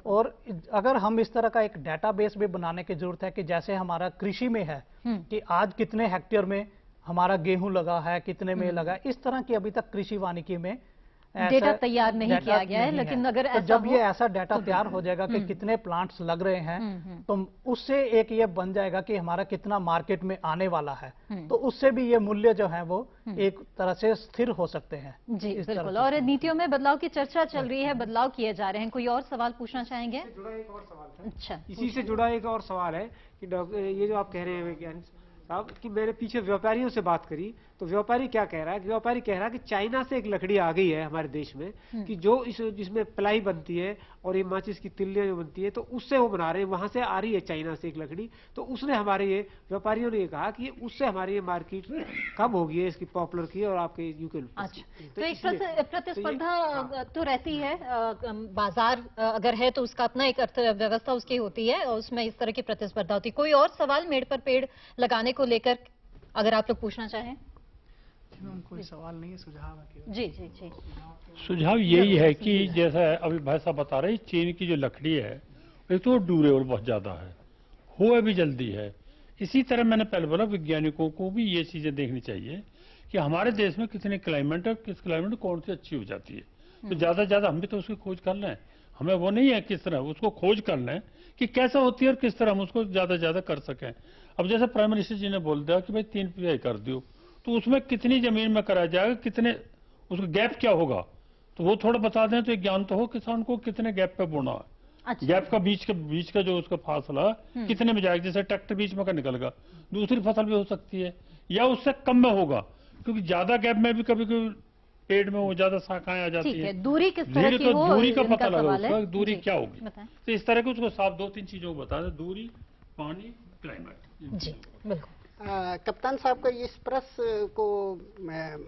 और अगर हम इस तरह का एक डेटाबेस भी बनाने की जरूरत है कि जैसे हमारा कृषि में है कि आज कितने हेक्टेयर में हमारा गेहूं लगा है, कितने में लगा है, इस तरह की अभी तक कृषि वानिकी में डेटा तैयार नहीं किया गया है। लेकिन अगर तो जब ये ऐसा डेटा तैयार हो जाएगा कि कितने प्लांट्स लग रहे हैं, तो उससे एक ये बन जाएगा कि हमारा कितना मार्केट में आने वाला है, तो उससे भी ये मूल्य जो है वो एक तरह से स्थिर हो सकते हैं। जी बिल्कुल। और नीतियों में बदलाव की चर्चा चल रही है, बदलाव किए जा रहे हैं। कोई और सवाल पूछना चाहेंगे? जुड़ा एक और सवाल था। अच्छा, इसी से जुड़ा एक और सवाल है कि ये जो आप कह रहे हैं वैज्ञानिक साहब कि मैंने पीछे व्यापारियों से बात करी तो व्यापारी क्या कह रहा है कि व्यापारी कह रहा है कि चाइना से एक लकड़ी आ गई है हमारे देश में कि जो जिसमें प्लाई बनती है और ये माचिस की तिल्लियां जो बनती है, तो उससे वो बना रहे हैं, वहां से आ रही है चाइना से एक लकड़ी। तो उसने हमारे ये व्यापारियों ने ये कहा कि उससे हमारी ये मार्केट कम होगी है इसकी पॉपुलर की और आपके यूकेलिप्टस। अच्छा, तो एक प्रतिस्पर्धा तो रहती है, बाजार अगर है तो उसका अपना एक अर्थव्यवस्था उसकी होती है और उसमें इस तरह की प्रतिस्पर्धा होती है। कोई और सवाल मेड़ पर पेड़ लगाने को लेकर अगर आप लोग पूछना चाहें? कोई सवाल नहीं है, सुझाव है। जी जी जी। सुझाव यही है कि जैसा अभी भाई साहब बता रहे, चीन की जो लकड़ी है एक तो ड्यूरेबल बहुत ज्यादा है, हुआ भी जल्दी है। इसी तरह मैंने पहले बोला वैज्ञानिकों को भी ये चीजें देखनी चाहिए कि हमारे देश में कितने क्लाइमेट है, किस क्लाइमेट कौन सी अच्छी हो जाती है। तो ज्यादा से ज्यादा हम भी तो उसकी खोज कर लें, हमें वो नहीं है किस तरह उसको खोज कर लें कि कैसा होती है और किस तरह हम उसको ज्यादा से ज्यादा कर सकें। अब जैसे प्राइम मिनिस्टर जी ने बोल दिया कि भाई 3 PI कर दो, तो उसमें कितनी जमीन में कराया जाएगा, कितने उसका गैप क्या होगा, तो वो थोड़ा बता दें तो एक ज्ञान तो हो किसान को कितने गैप पे बोना है। अच्छा। गैप का बीच का जो उसका फासला कितने में जाएगा, जैसे ट्रैक्टर बीच में का निकलेगा दूसरी फसल भी हो सकती है या उससे कम में होगा, क्योंकि ज्यादा गैप में भी कभी कभी पेड़ में वो ज्यादा शाखाएं आ जाती है। दूरी किस तरह की हो, दूरी का पता लगा, दूरी क्या होगी, तो इस तरह के उसको साफ 2-3 चीजों को बता दें, दूरी, पानी, क्लाइमेट। जी बिल्कुल। कप्तान साहब का इस प्रश्न को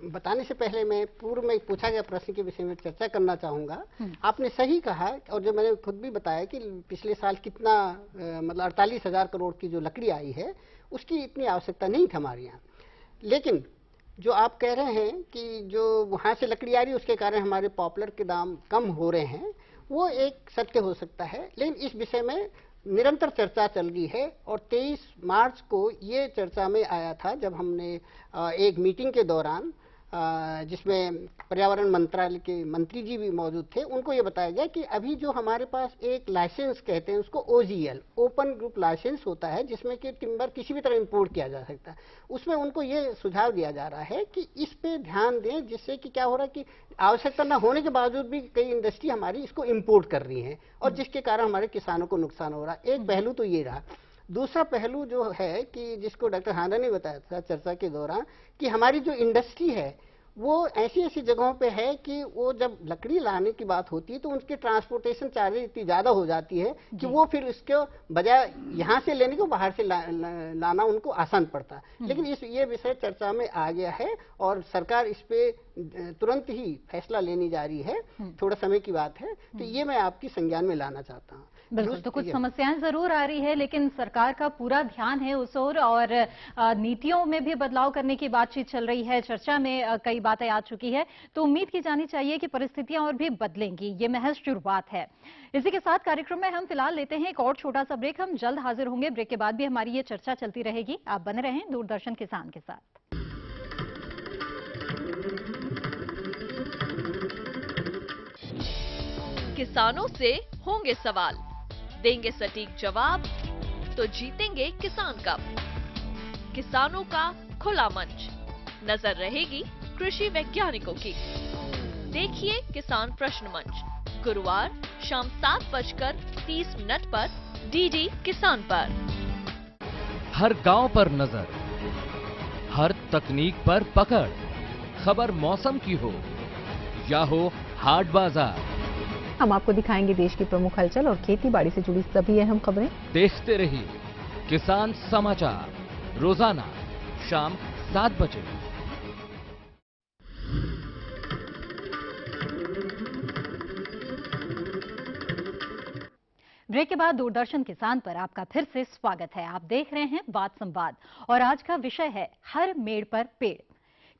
बताने से पहले मैं पूर्व में पूछा गया प्रश्न के विषय में चर्चा करना चाहूंगा। आपने सही कहा और जो मैंने खुद भी बताया कि पिछले साल कितना मतलब 48,000 करोड़ की जो लकड़ी आई है उसकी इतनी आवश्यकता नहीं थी हमारे यहाँ। लेकिन जो आप कह रहे हैं कि जो वहाँ से लकड़ी आ रही है उसके कारण हमारे पॉपुलर के दाम कम हो रहे हैं, वो एक सत्य हो सकता है। लेकिन इस विषय में निरंतर चर्चा चल रही है और 23 मार्च को ये चर्चा में आया था जब हमने एक मीटिंग के दौरान जिसमें पर्यावरण मंत्रालय के मंत्री जी भी मौजूद थे, उनको ये बताया गया कि अभी जो हमारे पास एक लाइसेंस कहते हैं उसको OGL ओपन ग्रुप लाइसेंस होता है जिसमें कि टिम्बर किसी भी तरह इंपोर्ट किया जा सकता है। उसमें उनको ये सुझाव दिया जा रहा है कि इस पे ध्यान दें, जिससे कि क्या हो रहा है कि आवश्यकता न होने के बावजूद भी कई इंडस्ट्री हमारी इसको इंपोर्ट कर रही है और जिसके कारण हमारे किसानों को नुकसान हो रहा है। एक पहलू तो ये रहा। दूसरा पहलू जो है कि जिसको डॉक्टर हांडा ने बताया था चर्चा के दौरान कि हमारी जो इंडस्ट्री है वो ऐसी ऐसी जगहों पे है कि वो जब लकड़ी लाने की बात होती है तो उनकी ट्रांसपोर्टेशन चार्जेज इतनी ज़्यादा हो जाती है कि वो फिर इसके बजाय यहाँ से लेने को बाहर से लाना उनको आसान पड़ता है। लेकिन ये विषय चर्चा में आ गया है और सरकार इस पे तुरंत ही फैसला लेनी जा रही है, थोड़ा समय की बात है, तो ये मैं आपकी संज्ञान में लाना चाहता हूँ। बिल्कुल, तो कुछ समस्याएं जरूर आ रही है, लेकिन सरकार का पूरा ध्यान है उस ओर, और नीतियों में भी बदलाव करने की बातचीत चल रही है, चर्चा में कई बातें आ चुकी है, तो उम्मीद की जानी चाहिए कि परिस्थितियां और भी बदलेंगी। ये महज शुरुआत है। इसी के साथ कार्यक्रम में हम फिलहाल लेते हैं एक और छोटा सा ब्रेक। हम जल्द हाजिर होंगे। ब्रेक के बाद भी हमारी ये चर्चा चलती रहेगी। आप बने रहें दूरदर्शन किसान के साथ। किसानों से होंगे सवाल, देंगे सटीक जवाब, तो जीतेंगे किसान कप। किसानों का खुला मंच, नजर रहेगी कृषि वैज्ञानिकों की। देखिए किसान प्रश्न मंच, गुरुवार शाम 7:30 पर डीडी किसान पर। हर गांव पर नजर, हर तकनीक पर पकड़, खबर मौसम की हो या हो हाट बाजार, हम आपको दिखाएंगे देश की प्रमुख हलचल और खेती बाड़ी से जुड़ी सभी अहम खबरें। देखते रहिए किसान समाचार, रोजाना शाम 7 बजे। ब्रेक के बाद दूरदर्शन किसान पर आपका फिर से स्वागत है। आप देख रहे हैं बात संवाद, और आज का विषय है हर मेड़ पर पेड़।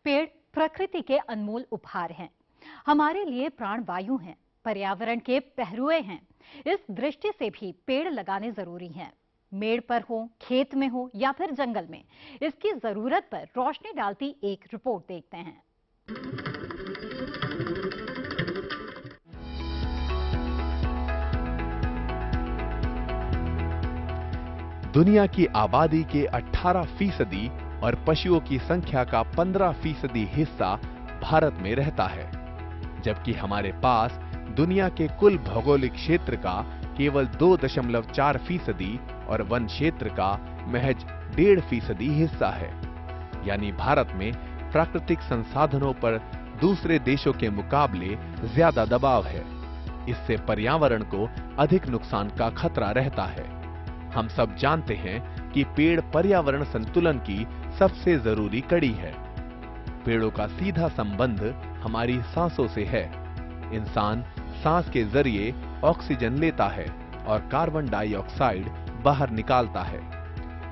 पेड़ प्रकृति के अनमोल उपहार हैं, हमारे लिए प्राणवायु हैं, पर्यावरण के पहरुए हैं। इस दृष्टि से भी पेड़ लगाने जरूरी हैं। मेड़ पर हो, खेत में हो या फिर जंगल में, इसकी जरूरत पर रोशनी डालती एक रिपोर्ट देखते हैं। दुनिया की आबादी के 18% और पशुओं की संख्या का 15% हिस्सा भारत में रहता है, जबकि हमारे पास दुनिया के कुल भौगोलिक क्षेत्र का केवल 2.4% और वन क्षेत्र का महज 1.5% हिस्सा है। यानी भारत में प्राकृतिक संसाधनों पर दूसरे देशों के मुकाबले ज्यादा दबाव है। इससे पर्यावरण को अधिक नुकसान का खतरा रहता है। हम सब जानते हैं कि पेड़ पर्यावरण संतुलन की सबसे जरूरी कड़ी है। पेड़ों का सीधा संबंध हमारी सांसों से है। इंसान सांस के जरिए ऑक्सीजन लेता है और कार्बन डाइऑक्साइड बाहर निकालता है।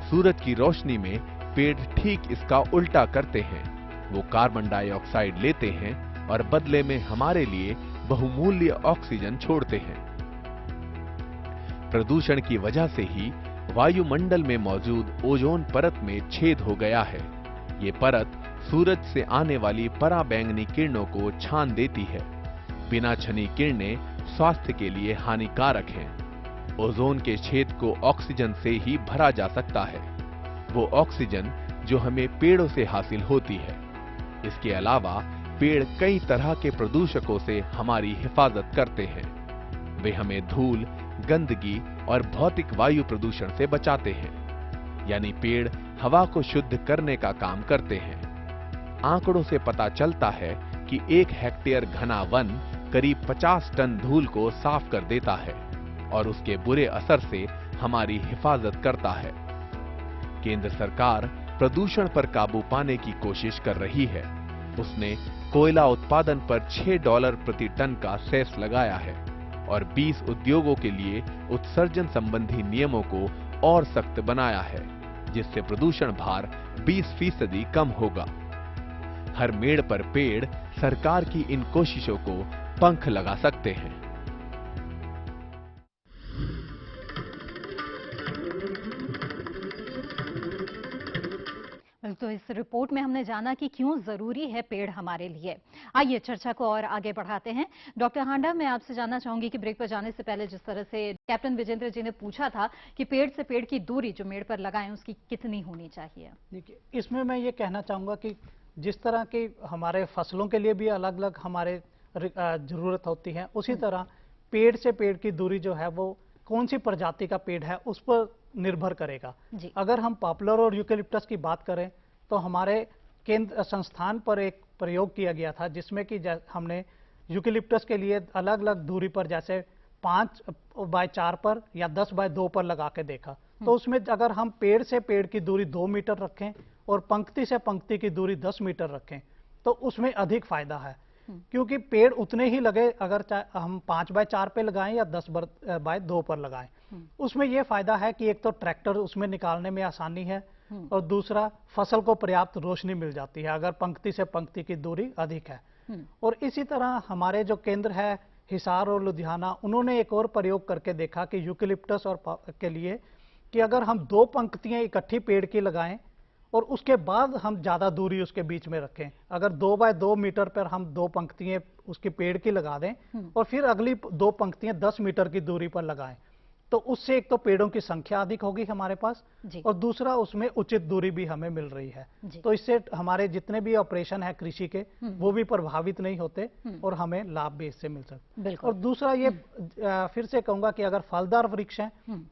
सूरज की रोशनी में पेड़ ठीक इसका उल्टा करते हैं। वो कार्बन डाइऑक्साइड लेते हैं और बदले में हमारे लिए बहुमूल्य ऑक्सीजन छोड़ते हैं। प्रदूषण की वजह से ही वायुमंडल में मौजूद ओजोन परत में छेद हो गया है। ये परत सूरज से आने वाली पराबैंगनी किरणों को छान देती है। बिना छनी किरणें स्वास्थ्य के लिए हानिकारक हैं। ओजोन के छेद को ऑक्सीजन से ही भरा जा सकता है, वो ऑक्सीजन जो हमें पेड़ों से हासिल होती है। इसके अलावा पेड़ कई तरह के प्रदूषकों से हमारी हिफाजत करते हैं। वे हमें धूल, गंदगी और भौतिक वायु प्रदूषण से बचाते हैं। यानी पेड़ हवा को शुद्ध करने का काम करते हैं। आंकड़ों से पता चलता है कि 1 हेक्टेयर घना वन करीब 50 टन धूल को साफ कर देता है और उसके बुरे असर से हमारी हिफाजत करता है। केंद्र सरकार प्रदूषण पर काबू पाने की कोशिश कर रही है। उसने कोयला उत्पादन पर $6 प्रति टन का सेस लगाया है और 20 उद्योगों के लिए उत्सर्जन संबंधी नियमों को और सख्त बनाया है, जिससे प्रदूषण भार 20% कम होगा। हर मेड़ पर पेड़ सरकार की इन कोशिशों को पंख लगा सकते हैं। तो इस रिपोर्ट में हमने जाना कि क्यों जरूरी है पेड़ हमारे लिए। आइए चर्चा को और आगे बढ़ाते हैं। डॉक्टर हांडा, मैं आपसे जानना चाहूंगी कि ब्रेक पर जाने से पहले जिस तरह से कैप्टन विजेंद्र जी ने पूछा था कि पेड़ से पेड़ की दूरी जो मेड़ पर लगाएं उसकी कितनी होनी चाहिए। देखिए, इसमें मैं ये कहना चाहूंगा कि जिस तरह की हमारे फसलों के लिए भी अलग अलग हमारे जरूरत होती है, उसी तरह पेड़ से पेड़ की दूरी जो है वो कौन सी प्रजाति का पेड़ है उस पर निर्भर करेगा। अगर हम पॉपुलर और यूकेलिप्टस की बात करें तो हमारे केंद्र संस्थान पर एक प्रयोग किया गया था, जिसमें कि हमने यूकेलिप्टस के लिए अलग अलग दूरी पर, जैसे 5x4 पर या 10x2 पर लगा के देखा। तो उसमें अगर हम पेड़ से पेड़ की दूरी 2 मीटर रखें और पंक्ति से पंक्ति की दूरी 10 मीटर रखें तो उसमें अधिक फायदा है, क्योंकि पेड़ उतने ही लगे अगर हम 5x4 पे लगाएं या 10x2 पर लगाएं। उसमें यह फायदा है कि एक तो ट्रैक्टर उसमें निकालने में आसानी है और दूसरा फसल को पर्याप्त रोशनी मिल जाती है अगर पंक्ति से पंक्ति की दूरी अधिक है। और इसी तरह हमारे जो केंद्र है हिसार और लुधियाना, उन्होंने एक और प्रयोग करके देखा कि यूकेलिप्टस और के लिए कि अगर हम 2 पंक्तियां इकट्ठी पेड़ की लगाएं और उसके बाद हम ज्यादा दूरी उसके बीच में रखें, अगर 2x2 मीटर पर हम 2 पंक्तियां उसके पेड़ की लगा दें और फिर अगली 2 पंक्तियां 10 मीटर की दूरी पर लगाएं, तो उससे एक तो पेड़ों की संख्या अधिक होगी हमारे पास और दूसरा उसमें उचित दूरी भी हमें मिल रही है। तो इससे हमारे जितने भी ऑपरेशन है कृषि के वो भी प्रभावित नहीं होते और हमें लाभ भी इससे मिल सकता। और दूसरा ये फिर से कहूंगा कि अगर फलदार वृक्ष हैं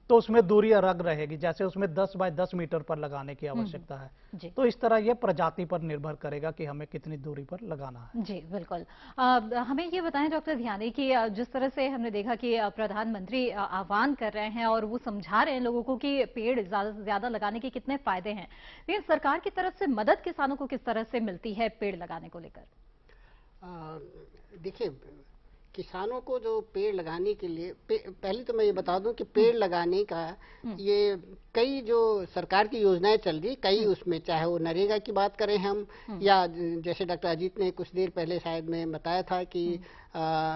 तो उसमें दूरी अलग रहेगी, जैसे उसमें 10x10 मीटर पर लगाने की आवश्यकता है। तो इस तरह ये प्रजाति पर निर्भर करेगा कि हमें कितनी दूरी पर लगाना है। जी बिल्कुल। हमें ये बताएं डॉक्टर ध्यानी कि जिस तरह से हमने देखा कि प्रधानमंत्री आह्वान कर रहे हैं और वो समझा रहे हैं लोगों को कि पेड़ ज्यादा से ज्यादा लगाने के कितने फायदे हैं, लेकिन सरकार की तरफ से मदद किसानों को किस तरह से मिलती है पेड़ लगाने को लेकर? देखिए, किसानों को जो पेड़ लगाने के लिए पहले तो मैं ये बता दूं कि पेड़ लगाने का ये कई जो सरकार की योजनाएं चल रही, कई उसमें चाहे वो नरेगा की बात करें हम या जैसे डॉक्टर अजीत ने कुछ देर पहले शायद में बताया था कि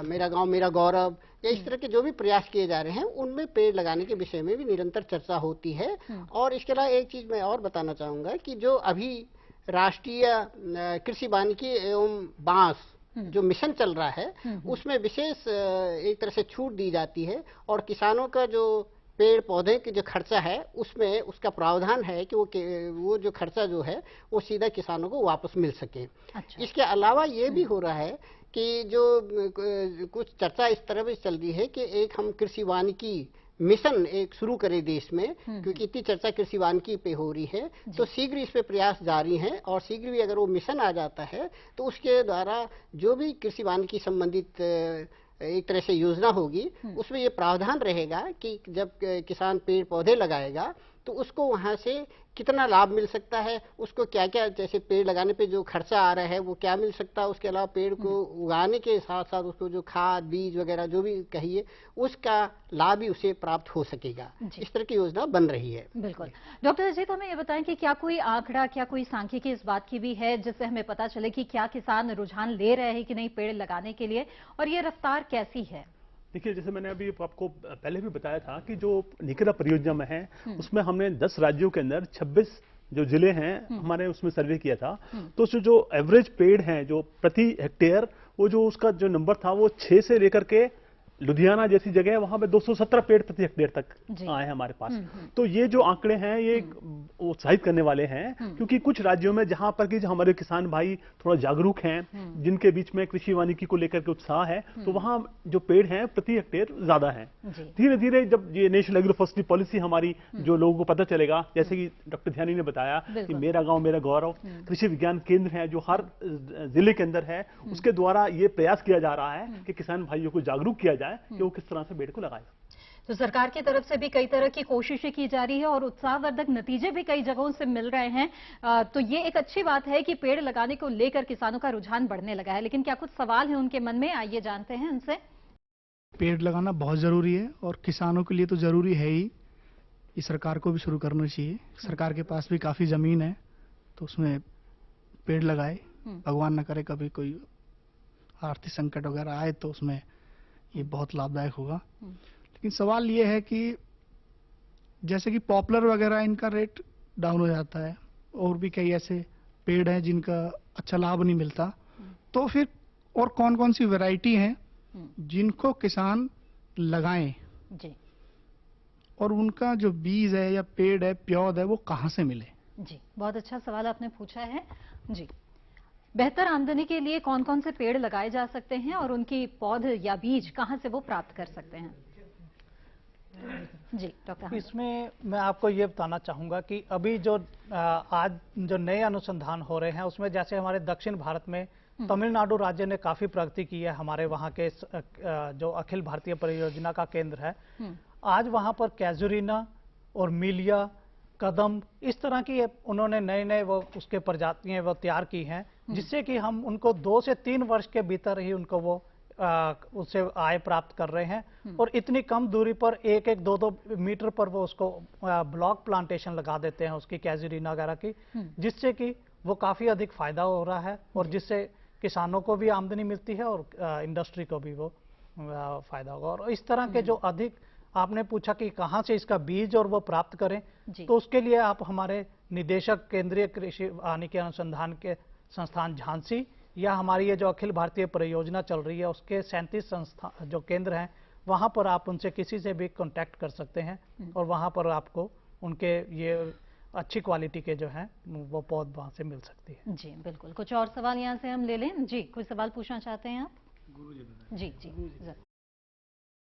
मेरा गांव मेरा गौरव, या इस तरह के जो भी प्रयास किए जा रहे हैं उनमें पेड़ लगाने के विषय में भी निरंतर चर्चा होती है। और इसके अलावा एक चीज मैं और बताना चाहूंगा कि जो अभी राष्ट्रीय कृषि वानिकी एवं बांस जो मिशन चल रहा है उसमें विशेष एक तरह से छूट दी जाती है और किसानों का जो पेड़ पौधे के जो खर्चा है उसमें उसका प्रावधान है कि वो जो खर्चा जो है वो सीधा किसानों को वापस मिल सके। अच्छा। इसके अलावा ये भी हो रहा है कि जो कुछ चर्चा इस तरह भी चल रही है कि एक हम कृषि वानिकी मिशन एक शुरू करें देश में, क्योंकि इतनी चर्चा कृषि वानिकी पे हो रही है, तो शीघ्र इस पे प्रयास जारी हैं और शीघ्र भी अगर वो मिशन आ जाता है तो उसके द्वारा जो भी कृषि वानिकी संबंधित एक तरह से योजना होगी उसमें ये प्रावधान रहेगा कि जब किसान पेड़ पौधे लगाएगा तो उसको वहां से कितना लाभ मिल सकता है, उसको क्या क्या जैसे पेड़ लगाने पे जो खर्चा आ रहा है वो क्या मिल सकता है, उसके अलावा पेड़ को उगाने के साथ साथ उसको जो खाद बीज वगैरह जो भी कहिए उसका लाभ भी उसे प्राप्त हो सकेगा। इस तरह की योजना बन रही है। बिल्कुल। डॉक्टर अजीत, हमें ये बताएं कि क्या कोई आंकड़ा, क्या कोई सांख्यिकी इस बात की भी है जिससे हमें पता चले कि क्या किसान रुझान ले रहे हैं कि नहीं पेड़ लगाने के लिए, और ये रफ्तार कैसी है? देखिए, जैसे मैंने अभी आपको पहले भी बताया था कि जो निकरा परियोजना में है उसमें हमने 10 राज्यों के अंदर 26 जो जिले हैं हमारे उसमें सर्वे किया था, तो उसमें जो एवरेज पेड़ हैं जो प्रति हेक्टेयर वो जो उसका जो नंबर था वो 6 से लेकर के लुधियाना जैसी जगह है वहां पे 217 पेड़ प्रति हेक्टेयर तक आए हमारे पास। तो ये जो आंकड़े हैं ये उत्साहित करने वाले हैं, क्योंकि कुछ राज्यों में जहां पर कि हमारे किसान भाई थोड़ा जागरूक हैं, जिनके बीच में कृषि वानिकी को लेकर के उत्साह है, तो वहां जो पेड़ हैं प्रति हेक्टेयर ज्यादा है। धीरे धीरे जब ये नेशनल एग्रो फॉरेस्ट्री पॉलिसी हमारी जो लोगों को पता चलेगा, जैसे कि डॉक्टर ध्यानी ने बताया कि मेरा गाँव मेरा गौरव कृषि विज्ञान केंद्र है जो हर जिले के अंदर है, उसके द्वारा ये प्रयास किया जा रहा है कि किसान भाइयों को जागरूक किया कि वो किस तरह से पेड़ को लगाए। तो सरकार की तरफ से भी कई तरह की कोशिशें की जा रही है और उत्साहवर्धक नतीजे भी कई जगहों से मिल रहे हैं। तो ये एक अच्छी बात है कि पेड़ लगाने को लेकर किसानों का रुझान बढ़ने लगा है, लेकिन क्या कुछ सवाल है उनके मन में? आइए जानते हैं उनसे। पेड़ लगाना बहुत जरूरी है और किसानों के लिए तो जरूरी है ही, ये सरकार को भी शुरू करना चाहिए। सरकार के पास भी काफी जमीन है तो उसमें पेड़ लगाए, भगवान न करे कभी कोई आर्थिक संकट वगैरह आए तो उसमें ये बहुत लाभदायक होगा। लेकिन सवाल ये है कि जैसे कि पॉपुलर वगैरह इनका रेट डाउन हो जाता है और भी कई ऐसे पेड़ हैं जिनका अच्छा लाभ नहीं मिलता, तो फिर और कौन कौन सी वैरायटी हैं जिनको किसान लगाएं जी, और उनका जो बीज है या पेड़ है प्यौध है वो कहाँ से मिले? जी, बहुत अच्छा सवाल आपने पूछा है जी। बेहतर आमदनी के लिए कौन कौन से पेड़ लगाए जा सकते हैं और उनकी पौध या बीज कहां से वो प्राप्त कर सकते हैं? जी डॉक्टर। इसमें मैं आपको ये बताना चाहूंगा कि अभी जो आज जो नए अनुसंधान हो रहे हैं उसमें जैसे हमारे दक्षिण भारत में तमिलनाडु राज्य ने काफी प्रगति की है। हमारे वहाँ के जो अखिल भारतीय परियोजना का केंद्र है, आज वहाँ पर कैजुरीना और मिलिया, कदम, इस तरह की उन्होंने नए नए वो उसके प्रजातियां वो तैयार की हैं जिससे कि हम उनको 2 से 3 वर्ष के भीतर ही उनको वो उससे आय प्राप्त कर रहे हैं। और इतनी कम दूरी पर 1-1, 2-2 मीटर पर वो उसको ब्लॉक प्लांटेशन लगा देते हैं उसकी कैजुरीना वगैरह की, जिससे कि वो काफी अधिक फायदा हो रहा है और जिससे किसानों को भी आमदनी मिलती है और इंडस्ट्री को भी वो फायदा होगा। और इस तरह के जो अधिक आपने पूछा कि कहाँ से इसका बीज और वो प्राप्त करें, तो उसके लिए आप हमारे निदेशक केंद्रीय कृषि वानिकी अनुसंधान के संस्थान झांसी या हमारी ये जो अखिल भारतीय परियोजना चल रही है उसके 37 संस्थान जो केंद्र हैं वहां पर आप उनसे किसी से भी कांटेक्ट कर सकते हैं और वहां पर आपको उनके ये अच्छी क्वालिटी के जो हैं वो पौध वहां से मिल सकती है। जी बिल्कुल। कुछ और सवाल यहाँ से हम ले लें। जी, कोई सवाल पूछना चाहते हैं आप? जी जी।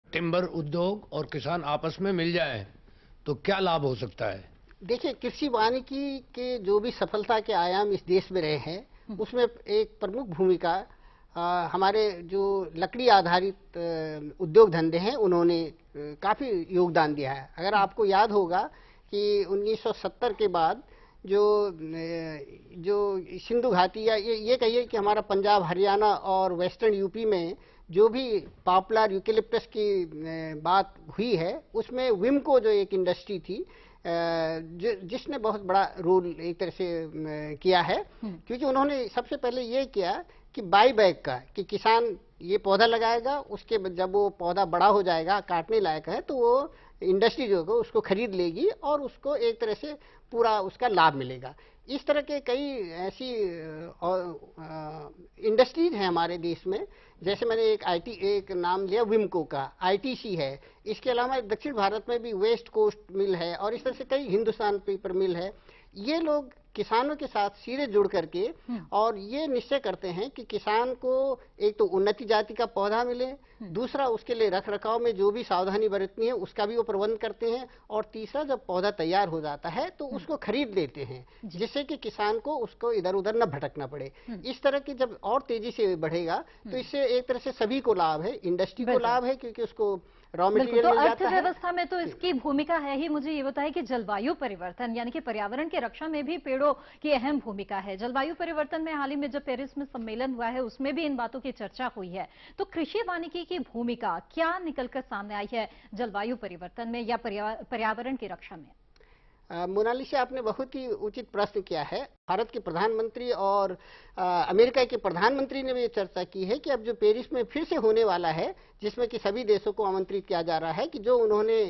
टिम्बर उद्योग और किसान आपस में मिल जाए तो क्या लाभ हो सकता है? देखिए, कृषि वानिकी के जो भी सफलता के आयाम इस देश में रहे हैं उसमें एक प्रमुख भूमिका हमारे जो लकड़ी आधारित उद्योग धंधे हैं उन्होंने काफी योगदान दिया है। अगर आपको याद होगा कि 1970 के बाद जो सिंधु घाटी या ये कहिए कि हमारा पंजाब, हरियाणा और वेस्टर्न यूपी में जो भी पॉपुलर यूकेलिप्टस की बात हुई है उसमें विमको जो एक इंडस्ट्री थी जिसने बहुत बड़ा रोल एक तरह से किया है, क्योंकि उन्होंने सबसे पहले ये किया कि बाई बैक का, कि किसान ये पौधा लगाएगा, उसके जब वो पौधा बड़ा हो जाएगा, काटने लायक है, तो वो इंडस्ट्री जो है उसको खरीद लेगी और उसको एक तरह से पूरा उसका लाभ मिलेगा। इस तरह के कई ऐसी इंडस्ट्रीज हैं हमारे देश में, जैसे मैंने एक नाम लिया विमको का, आईटीसी है। इसके अलावा दक्षिण भारत में भी वेस्ट कोस्ट मिल है और इस तरह से कई हिंदुस्तान पेपर मिल है। ये लोग किसानों के साथ सीधे जुड़ करके और ये निश्चय करते हैं कि किसान को एक तो उन्नति जाति का पौधा मिले, दूसरा उसके लिए रख रखाव में जो भी सावधानी बरतनी है उसका भी वो प्रबंध करते हैं, और तीसरा जब पौधा तैयार हो जाता है तो उसको खरीद लेते हैं, जिससे कि किसान को उसको इधर उधर न भटकना पड़े। इस तरह की जब और तेजी से बढ़ेगा तो इससे एक तरह से सभी को लाभ है, इंडस्ट्री को लाभ है क्योंकि उसको रॉ मटेरियल मिल जाता है। अर्थव्यवस्था में तो इसकी भूमिका है ही। मुझे ये बताइए कि जलवायु परिवर्तन यानी कि पर्यावरण की रक्षा में भी पेड़ों की अहम भूमिका है। जलवायु परिवर्तन में हाल ही में जब पेरिस में सम्मेलन हुआ है उसमें भी इन बातों की चर्चा हुई है, तो कृषि वानिकी की भूमिका क्या निकलकर सामने आई है जलवायु परिवर्तन में या पर्यावरण की रक्षा में? मोनालिसा, आपने बहुत ही उचित प्रश्न किया है। भारत के प्रधानमंत्री और अमेरिका के प्रधानमंत्री ने भी ये चर्चा की है कि अब जो पेरिस में फिर से होने वाला है, जिसमें कि सभी देशों को आमंत्रित किया जा रहा है कि जो उन्होंने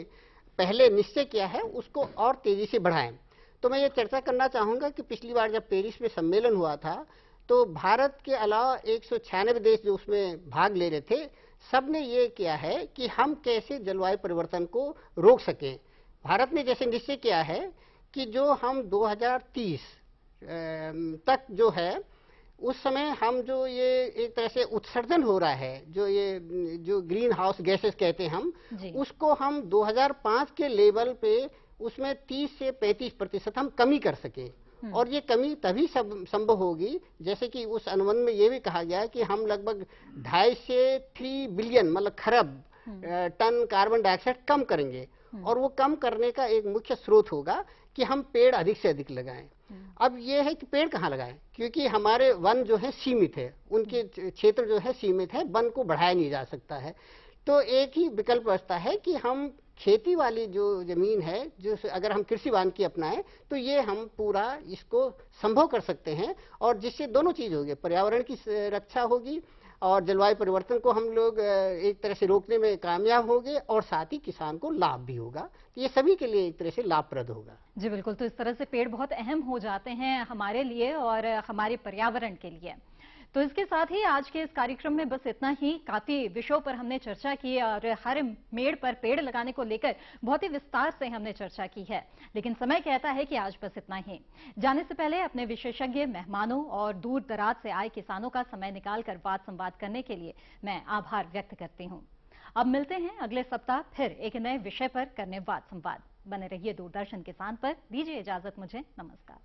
पहले निश्चय किया है उसको और तेजी से बढ़ाएं। तो मैं ये चर्चा करना चाहूँगा कि पिछली बार जब पेरिस में सम्मेलन हुआ था तो भारत के अलावा 196 देश जो उसमें भाग ले रहे थे, सब ने ये किया है कि हम कैसे जलवायु परिवर्तन को रोक सकें। भारत ने जैसे निश्चय किया है कि जो हम 2030 तक जो है उस समय हम जो ये एक तरह से उत्सर्जन हो रहा है, जो ग्रीन हाउस गैसेस कहते हैं हम, उसको हम 2005 के लेवल पे उसमें 30 से 35% हम कमी कर सके। और ये कमी तभी संभव होगी जैसे कि उस अनुबंध में ये भी कहा गया है कि हम लगभग 2.5 से 3 बिलियन मतलब खरब टन कार्बन डाइऑक्साइड कम करेंगे। और वो कम करने का एक मुख्य स्रोत होगा कि हम पेड़ अधिक से अधिक लगाएं। अब ये है कि पेड़ कहाँ लगाएं, क्योंकि हमारे वन जो है सीमित है, उनके क्षेत्र जो है सीमित है, वन को बढ़ाया नहीं जा सकता है। तो एक ही विकल्प बचता है कि हम खेती वाली जो जमीन है, जो अगर हम कृषि वानिकी अपनाएं तो ये हम पूरा इसको संभव कर सकते हैं, और जिससे दोनों चीज होगी, पर्यावरण की रक्षा होगी और जलवायु परिवर्तन को हम लोग एक तरह से रोकने में कामयाब होंगे, और साथ ही किसान को लाभ भी होगा। तो ये सभी के लिए एक तरह से लाभप्रद होगा। जी बिल्कुल। तो इस तरह से पेड़ बहुत अहम हो जाते हैं हमारे लिए और हमारे पर्यावरण के लिए। तो इसके साथ ही आज के इस कार्यक्रम में बस इतना ही। काफी विषयों पर हमने चर्चा की और हर मेड़ पर पेड़ लगाने को लेकर बहुत ही विस्तार से हमने चर्चा की है, लेकिन समय कहता है कि आज बस इतना ही। जाने से पहले अपने विशेषज्ञ मेहमानों और दूर दराज से आए किसानों का समय निकालकर वाद संवाद करने के लिए मैं आभार व्यक्त करती हूँ। अब मिलते हैं अगले सप्ताह फिर एक नए विषय पर करने वाद संवाद। बने रहिए दूरदर्शन किसान पर। दीजिए इजाजत मुझे। नमस्कार।